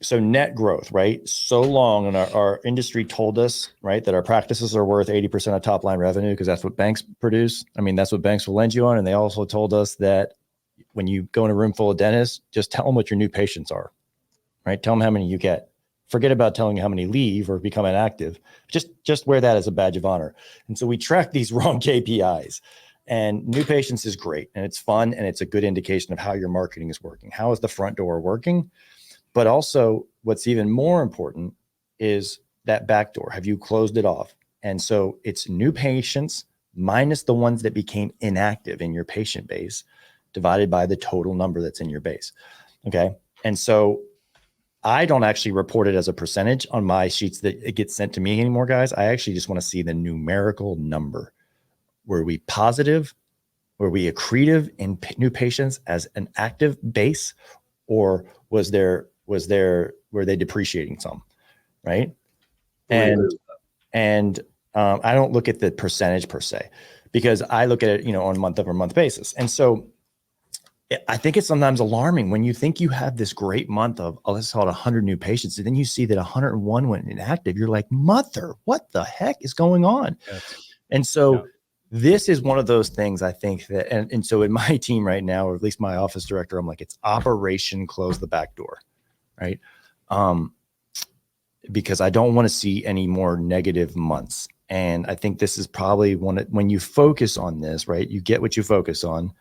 So net growth, right? So long, and our industry told us, right, that our practices are worth 80% of top line revenue because that's what banks produce. I mean, that's what banks will lend you on. And they also told us that when you go in a room full of dentists, just tell them what your new patients are, right? Tell them how many you get. Forget about telling you how many leave or become inactive. Just wear that as a badge of honor. And so we track these wrong KPIs. And new patients is great, and it's fun, and it's a good indication of how your marketing is working. How is the front door working? But also, what's even more important is that back door. Have you closed it off? And so it's new patients minus the ones that became inactive in your patient base divided by the total number that's in your base. Okay. And so I don't actually report it as a percentage on my sheets that it gets sent to me anymore, guys. I actually just want to see the numerical number. Were we positive? Were we accretive in new patients as an active base, or were they depreciating some, right? And I don't look at the percentage per se, because I look at it, on a month-over-month basis. And so I think it's sometimes alarming when you think you have this great month of, let's call it 100 new patients, and then you see that 101 went inactive. You're like, mother, what the heck is going on? Yes. And so this is one of those things I think that, and so in my team right now, or at least my office director, I'm like, it's operation close the back door. right? Because I don't want to see any more negative months. And I think this is probably when you focus on this, right? You get what you focus on.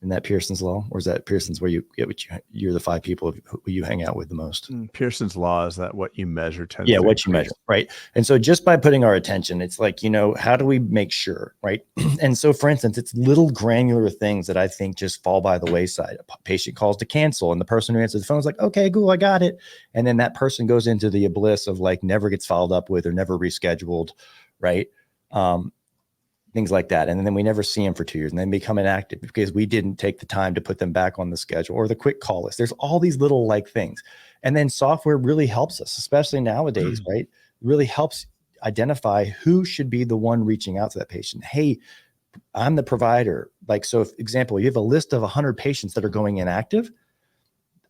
In that Pearson's law, or is that Pearson's where you get what you're the 5 people who you hang out with the most? Pearson's law is that what you measure tends yeah, to what you measure, right? And so just by putting our attention, it's like, how do we make sure, right? And so for instance, it's little granular things that I think just fall by the wayside. A patient calls to cancel and the person who answers the phone is like, okay, cool, I got it. And then that person goes into the abyss of like never gets followed up with or never rescheduled, right? Things like that. And then we never see them for 2 years and then become inactive because we didn't take the time to put them back on the schedule or the quick call list. There's all these little like things. And then software really helps us, especially nowadays, right? Really helps identify who should be the one reaching out to that patient. Hey, I'm the provider. Like, so if example, you have a list of 100 patients that are going inactive.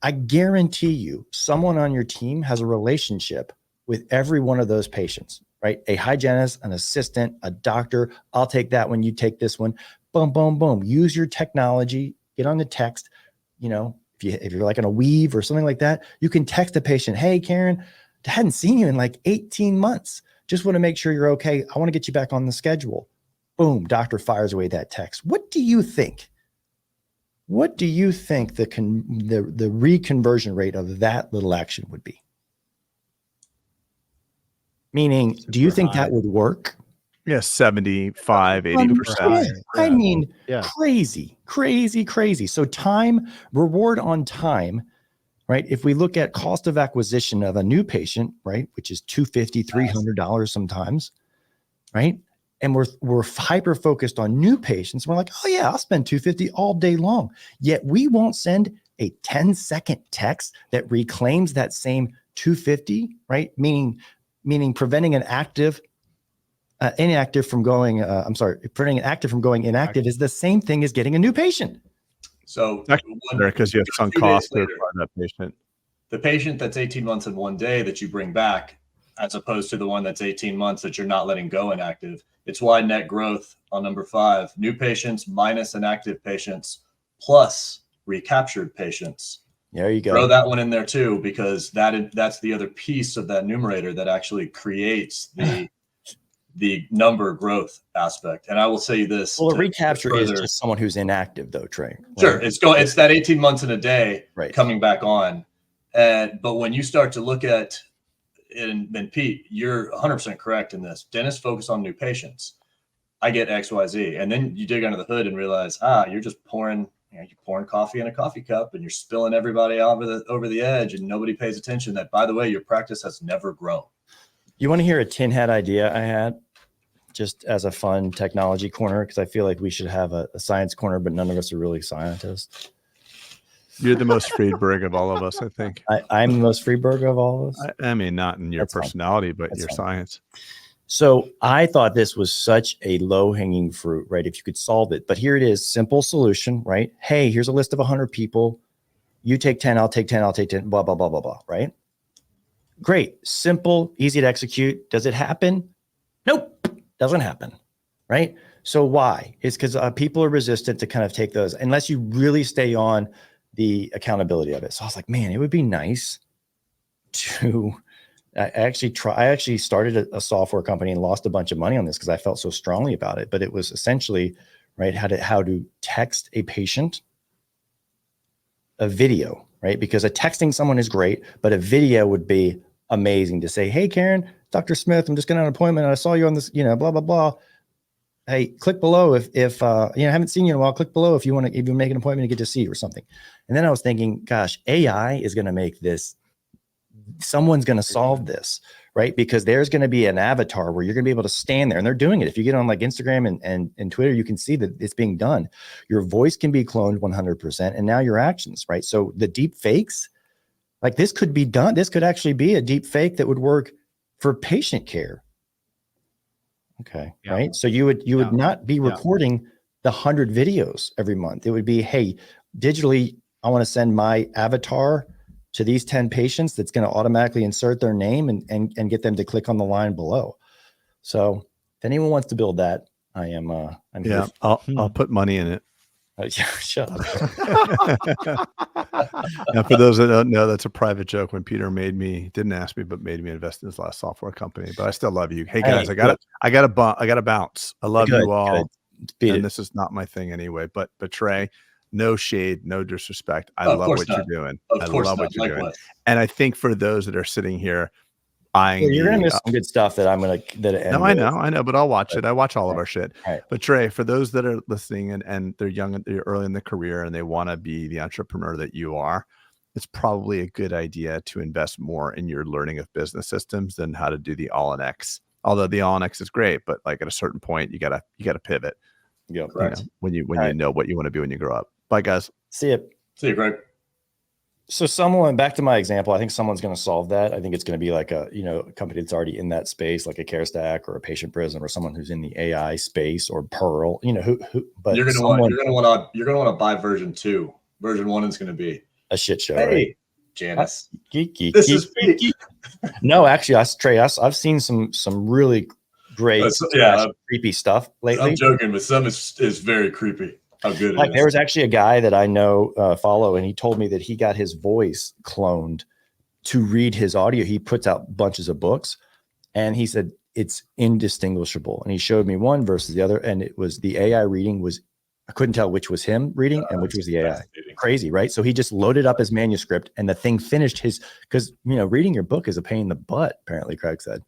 I guarantee you someone on your team has a relationship with every one of those patients. Right? A hygienist, an assistant, a doctor. I'll take that one. You take this one. Boom, boom, boom. Use your technology. Get on the text. If you're like on a Weave or something like that, you can text a patient. Hey, Karen, I hadn't seen you in like 18 months. Just want to make sure you're okay. I want to get you back on the schedule. Boom. Doctor fires away that text. What do you think? What do you think the reconversion rate of that little action would be? Meaning, do you think that would work? Yeah, 75, 80%. I mean, crazy. So time, reward on time, right? If we look at cost of acquisition of a new patient, right, which is $250, $300 sometimes, right? And we're hyper focused on new patients. We're like, oh yeah, I'll spend $250 all day long. Yet we won't send a 10-second text that reclaims that same $250, right? Meaning preventing an inactive from going, preventing an active from going inactive is the same thing as getting a new patient. So because you have some cost to acquire that patient. The patient that's 18 months in 1 day that you bring back, as opposed to the one that's 18 months that you're not letting go inactive. It's why net growth on number 5, new patients minus inactive patients plus recaptured patients. There you go. Throw that one in there too, because that's the other piece of that numerator that actually creates the number growth aspect. And I will say this. Well, a recapture is just someone who's inactive though, Trey. Right? Sure. It's that 18 months in a day coming back on. But when you start to look at it, and Pete, you're 100% correct in this. Dentists focus on new patients. I get XYZ. And then you dig under the hood and realize, you're just pouring coffee in a coffee cup and you're spilling everybody over the edge and nobody pays attention that, by the way, your practice has never grown. You want to hear a tin hat idea I had just as a fun technology corner? Because I feel like we should have a science corner, but none of us are really scientists. You're the most Friedberg of all of us, I think. I'm the most Friedberg of all of us? I mean, not in your personality, but your science. So I thought this was such a low-hanging fruit, right? If you could solve it. But here it is, simple solution, right? Hey, here's a list of 100 people. You take 10, I'll take 10, I'll take 10, blah, blah, blah, blah, blah, right? Great, simple, easy to execute. Does it happen? Nope, doesn't happen, right? So why? It's because people are resistant to kind of take those unless you really stay on the accountability of it. So I was like, man, it would be nice to... I actually started a software company and lost a bunch of money on this because I felt so strongly about it. But it was essentially, right, how to text a patient a video, right? Because texting someone is great, but a video would be amazing to say, hey, Karen, Dr. Smith, I'm just getting an appointment and I saw you on this, blah, blah, blah. Hey, click below if I haven't seen you in a while, click below if you want to make an appointment to get to see you or something. And then I was thinking, gosh, AI is going to make this. Someone's going to solve this, right? Because there's going to be an avatar where you're going to be able to stand there, and they're doing it. If you get on like Instagram and Twitter, you can see that it's being done. Your voice can be cloned 100%, and now your actions, right? So the deep fakes, like this could be done. This could actually be a deep fake that would work for patient care. Okay, right? So you would not be recording the 100 videos every month. It would be, hey, digitally, I want to send my avatar to these 10 patients that's going to automatically insert their name and get them to click on the line below. So if anyone wants to build that, I'm I'll put money in it. Yeah, shut up. Now, for those that don't know, that's a private joke. When Peter didn't ask me, but made me invest in his last software company. But I still love you. Hey guys, Hey, I got to bounce. I love good, you all. Beat And it. this is not my thing anyway. But Trey, no shade, no disrespect. I Oh, of love course what not. you're doing. Of I course love not. what you're doing. Likewise. And I think for those that are sitting here Well, eyeing you're gonna the miss some good stuff that I'm gonna end no, I with. know, but I'll watch But- it. I watch all of right, our shit. right. But Trey, for those that are listening and they're young, they're early in their career and they want to be the entrepreneur that you are, it's probably a good idea to invest more in your learning of business systems than how to do the all-in-X. Although the all-in-X is great, but like at a certain point, you gotta pivot. Yeah, Correct. When you right. know what you want to be when you grow up. Bye, guys. See it. See you, Greg. So someone, back to my example, I think someone's going to solve that. I think it's going to be like a company that's already in that space, like a CareStack or a Patient Prism or someone who's in the AI space or Pearl, but You're gonna want to buy version 2. Version 1 is going to be a shit show. hey, Right? Janice. Geeky. This is Pete. No, actually, Trey, I've seen some really great, creepy stuff lately. I'm joking, but some is very creepy. How good Like it there is. was actually a guy that I know follow, and he told me that he got his voice cloned to read his audio. He puts out bunches of books, and he said it's indistinguishable. And he showed me one versus the other, and it was the AI reading I couldn't tell which was him reading and which was the AI. Crazy, right? So he just loaded up his manuscript, and the thing finished because reading your book is a pain in the butt. Apparently, Craig said.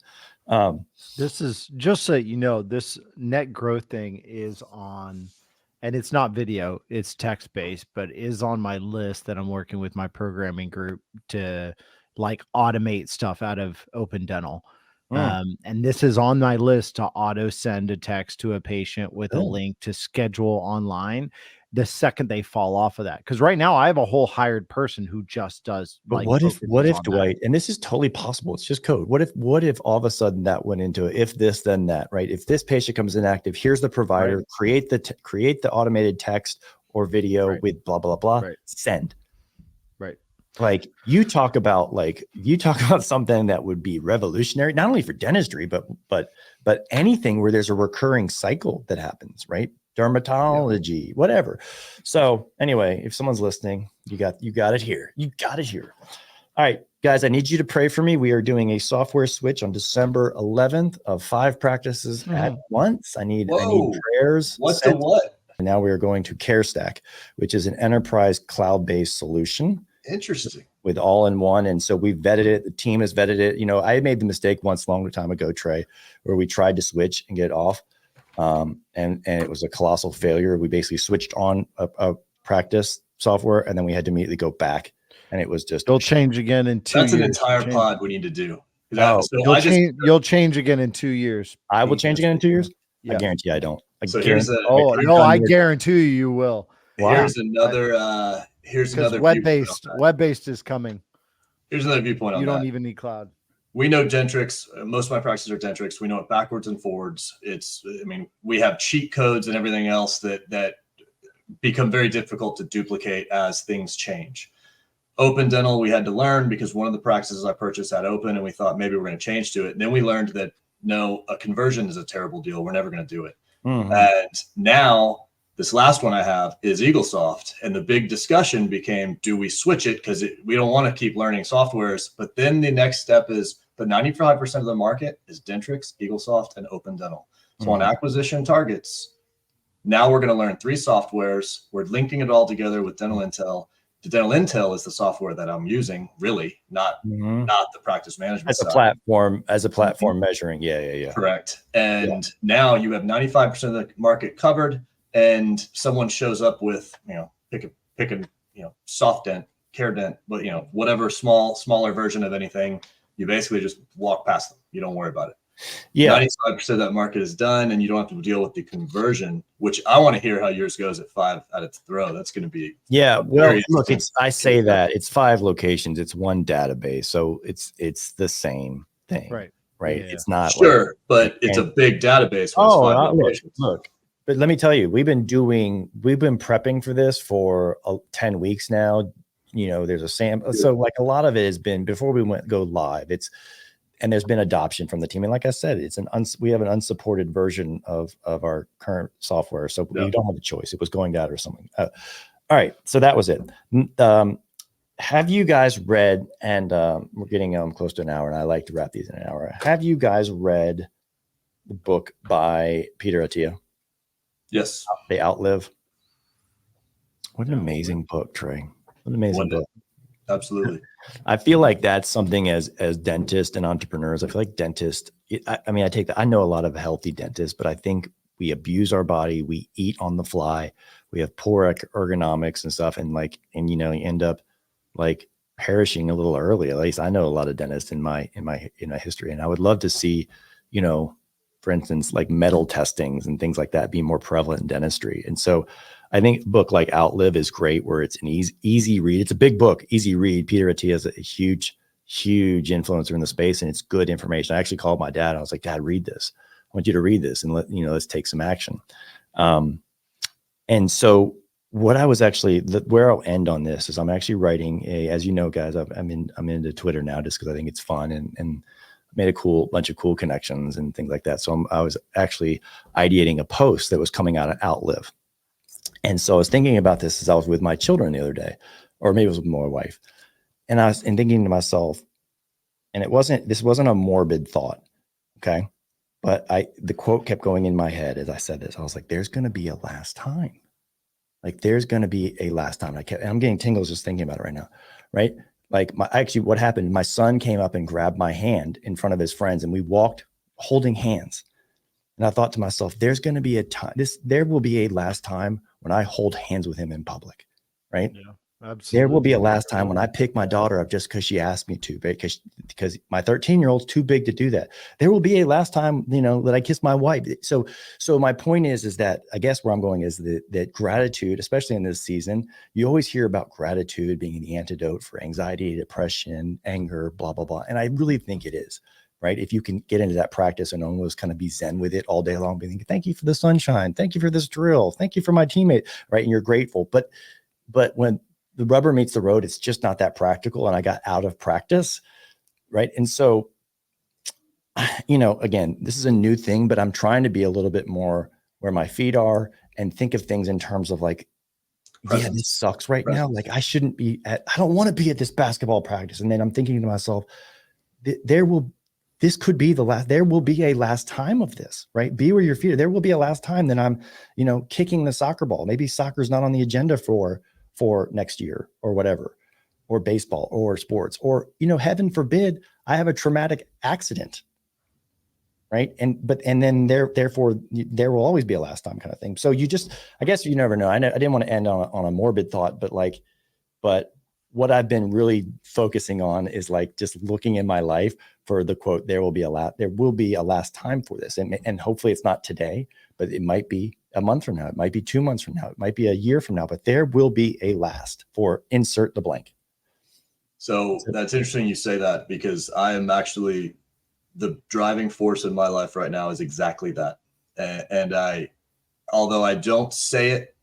This is just so you know, this net growth thing is on. And it's not video, it's text-based, but is on my list that I'm working with my programming group to like automate stuff out of Open Dental. And this is on my list to auto send a text to a patient with a link to schedule online the second they fall off of that. Because right now I have a whole hired person who just does. But what if Dwight, and this is totally possible, it's just code. What if all of a sudden that went into it, if this, then that, right? If this patient comes inactive, here's the provider, create the automated text or video with blah, blah, blah, send. Right. Like you talk about something that would be revolutionary, not only for dentistry, but anything where there's a recurring cycle that happens, right? Dermatology, whatever. So anyway, if someone's listening, you got it here. You got it here. All right, guys, I need you to pray for me. We are doing a software switch on December 11th of 5 practices at once. I need prayers. What's the what? And now we are going to CareStack, which is an enterprise cloud-based solution. Interesting. With all-in-one. And so we vetted it. The team has vetted it. I made the mistake once a long time ago, Trey, where we tried to switch and get it off. And it was a colossal failure. We basically switched on a practice software, and then we had to immediately go back. And it was just it'll change again in 2 years. That's an entire pod we need to do. You'll change again in 2 years. I will change again in 2 years. Yeah. I guarantee I don't. I guarantee you will. Wow. Here's another web-based is coming. Here's another viewpoint on that. You don't even need cloud. We know Dentrix. Most of my practices are Dentrix. We know it backwards and forwards. We have cheat codes and everything else that become very difficult to duplicate as things change. Open Dental, we had to learn because one of the practices I purchased had open, and we thought maybe we're going to change to it. And then we learned that no, a conversion is a terrible deal. We're never going to do it. Mm-hmm. And now this last one I have is EagleSoft. And the big discussion became, do we switch it? Because we don't want to keep learning softwares. But then the next step is the 95% of the market is Dentrix, EagleSoft, and Open Dental. So on acquisition targets, now we're going to learn 3 softwares. We're linking it all together with Dental Intel. The Dental Intel is the software that I'm using, really, not the practice management as a platform measuring. Yeah. Correct. And now you have 95% of the market covered, and someone shows up with, pick a soft dent, care dent, but whatever smaller version of anything, you basically just walk past them. You don't worry about it. Yeah. 95% of that market is done, and you don't have to deal with the conversion, which I want to hear how yours goes at 5 at its throw. That's going to be. Yeah. Well, look, I say that it's 5 locations. It's one database. So it's the same thing. Right. Yeah. It's not but it's a big database. Look, but let me tell you, we've been prepping for this for 10 weeks now. There's a sample. So like a lot of it has been before we go live. and there's been adoption from the team. And like I said, it's we have an unsupported version of our current software. So we don't have a choice. It was going down or something. All right. So that was it. Have you guys read, and we're getting close to an hour, and I like to wrap these in an hour. Have you guys read the book by Peter Attia? Yes. They Outlive. What an amazing book, Trey. What an amazing book. Absolutely. I feel like that's something as dentists and entrepreneurs. I feel like dentists, I know a lot of healthy dentists, but I think we abuse our body. We eat on the fly. We have poor ergonomics and stuff. And you end up like perishing a little early. At least I know a lot of dentists in my history. And I would love to see, for instance, like metal testings and things like that be more prevalent in dentistry. And so I think a book like Outlive is great, where it's an easy read. It's a big book, easy read. Peter Attia is a huge influencer in the space, and it's good information. I actually called my dad. I was like, Dad, read this. I want you to read this and let's take some action. And so what I was actually, where I'll end on this is I'm actually writing as you know, guys, I'm into Twitter now just because I think it's fun and made a bunch of cool connections and things like that. So I was actually ideating a post that was coming out of Outlive. And so I was thinking about this as I was with my children the other day, or maybe it was with my wife. And I was thinking to myself, and this wasn't a morbid thought. Okay. But the quote kept going in my head as I said this. I was like, there's going to be a last time. Like there's going to be a last time. And I'm getting tingles just thinking about it right now. Right. Like what happened, my son came up and grabbed my hand in front of his friends and we walked holding hands. And I thought to myself, there's going to be a time, there will be a last time when I hold hands with him in public, right? Yeah, absolutely. There will be a last time when I pick my daughter up just because she asked me to, right? Because my 13-year-old's too big to do that. There will be a last time, that I kiss my wife. So my point is that I guess where I'm going is that gratitude, especially in this season, you always hear about gratitude being the antidote for anxiety, depression, anger, blah, blah, blah. And I really think it is. Right? If you can get into that practice and almost kind of be zen with it all day long, being thank you for the sunshine. Thank you for this drill. Thank you for my teammate. Right. And you're grateful. But when the rubber meets the road, it's just not that practical. And I got out of practice. Right. And so, again, this is a new thing, but I'm trying to be a little bit more where my feet are and think of things in terms of like, yeah, this sucks right now. Like I don't want to be at this basketball practice. And then I'm thinking to myself, this could be the last, there will be a last time of this, right? Be where your feet are. There will be a last time that I'm, kicking the soccer ball. Maybe soccer's not on the agenda for next year or whatever, or baseball or sports, or, heaven forbid, I have a traumatic accident, right? And then therefore there will always be a last time kind of thing. So I guess you never know. I didn't want to end on a morbid thought, but what I've been really focusing on is like just looking in my life for the quote, there will be a last time for this. And hopefully it's not today, but it might be a month from now. It might be 2 months from now. It might be a year from now, but there will be a last for insert the blank. So that's interesting you say that, because I am actually the driving force in my life right now is exactly that. And although I don't say it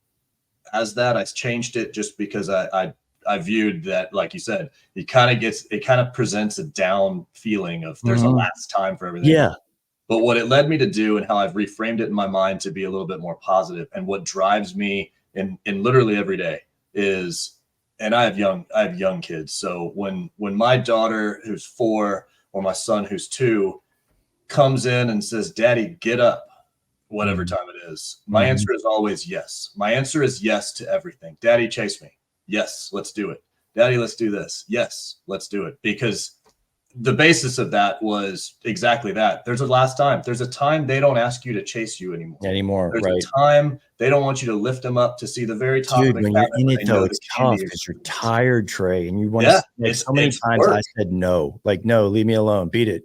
as that, I changed it just because I viewed that, like you said, it kind of presents a down feeling of there's a last time for everything. Yeah. But what it led me to do and how I've reframed it in my mind to be a little bit more positive, and what drives me in literally every day is, and I have young kids. So when my daughter who's 4 or my son who's 2 comes in and says, Daddy, get up, whatever time it is, my answer is always yes. My answer is yes to everything. Daddy, chase me. Yes, let's do it. Daddy, let's do this. Yes, let's do it. Because the basis of that was exactly that. There's a last time. There's a time they don't ask you to chase you anymore. There's a time they don't want you to lift them up to see the very top of the when cabinet. You're in it though, it's tough because you're tired, Trey, and you want to. So many times I said no, like no, leave me alone, beat it,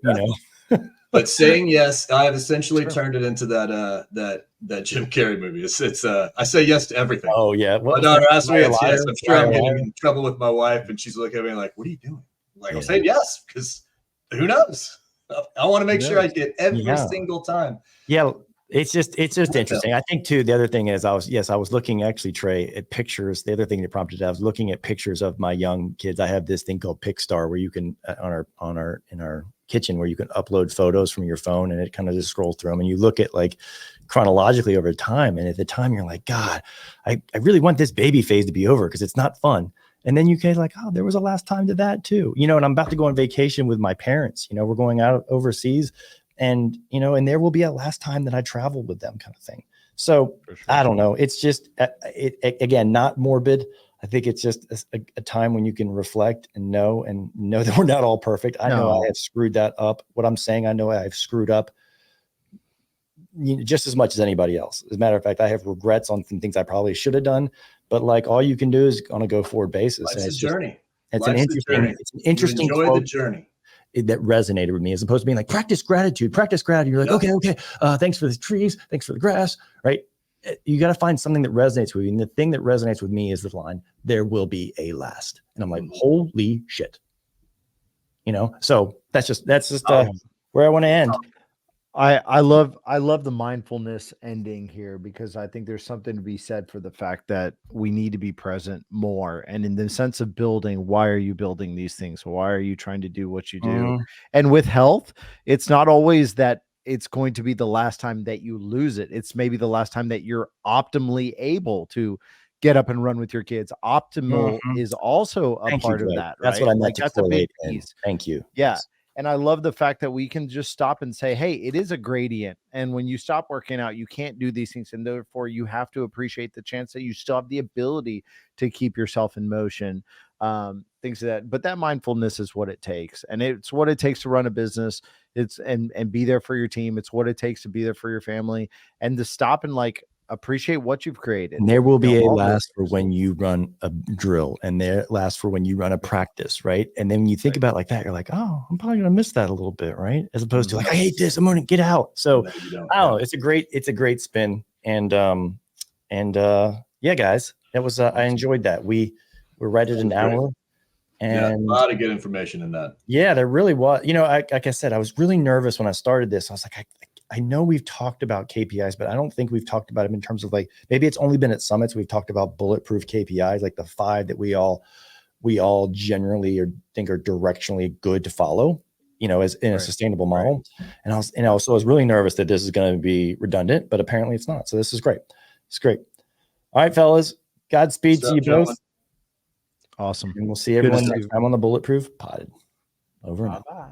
But saying yes, I have essentially turned it into that Jim Carrey movie. It's I say yes to everything. Oh yeah. My daughter asked me, yes. I'm sure I'm getting in trouble with my wife, and she's looking at me like, "What are you doing?" I'm saying yes because who knows? I want to make sure I get every single time. Yeah. It's just interesting. I think too, the other thing is I was looking actually, Trey, at pictures. The other thing that prompted it, I was looking at pictures of my young kids. I have this thing called Picstar where you can in our kitchen where you can upload photos from your phone and it kind of just scrolls through them and you look at like chronologically over time. And at the time you're like, God, I really want this baby phase to be over because it's not fun. And then you can like, oh, there was a last time to that too, you know, and I'm about to go on vacation with my parents, you know, we're going out overseas and, you know, and there will be a last time that I travel with them kind of thing. So sure. I don't know. It's just, again, not morbid. I think it's just a time when you can reflect and know that we're not all perfect. I know I have screwed that up. What I'm saying, I know I've screwed up just as much as anybody else. As a matter of fact, I have regrets on some things I probably should have done, but like all you can do is on a go forward basis. Life's it's a journey. It's an interesting enjoy the journey. That resonated with me as opposed to being like, practice gratitude. You're like, okay. Thanks for the trees. Thanks for the grass. Right. You got to find something that resonates with you. And the thing that resonates with me is the line, there will be a last. And I'm like, holy shit. You know, so that's just where I want to end. I love the mindfulness ending here because I think there's something to be said for the fact that we need to be present more. And in the sense of building, why are you building these things? Why are you trying to do what you do? And with health, it's not always that it's going to be the last time that you lose it. It's maybe the last time that you're optimally able to get up and run with your kids. Optimal is also a part of that. Right? That's what I meant like, to that's a big piece. Thank you. Yeah. Yes. And I love the fact that we can just stop and say, hey, it is a gradient. And when you stop working out, you can't do these things. And therefore you have to appreciate the chance that you still have the ability to keep yourself in motion. Things like that. But that mindfulness is what it takes. And it's what it takes to run a business. It's and be there for your team. It's what it takes to be there for your family and to stop and like appreciate what you've created. And there will be a last for when you run a drill and there lasts for when you run a practice, right? And then when you think about it like that, you're like, oh, I'm probably gonna miss that a little bit, right? As opposed to like, I hate this, I'm gonna get out. So I don't know, it's a great spin. And yeah, guys, that was I enjoyed that. We're right at an hour. And a lot of good information in that. Yeah, there really was. You know, like I said, I was really nervous when I started this. I was like, I know we've talked about KPIs, but I don't think we've talked about them in terms of like, maybe it's only been at summits. We've talked about bulletproof KPIs, like the 5 that we all generally think are directionally good to follow, you know, as in a sustainable model. And I was really nervous that this is going to be redundant, but apparently it's not. So this is great. It's great. All right, fellas, Godspeed to you both. Awesome. And we'll see everyone next time on the Bulletproof Pod. Over and out. Bye.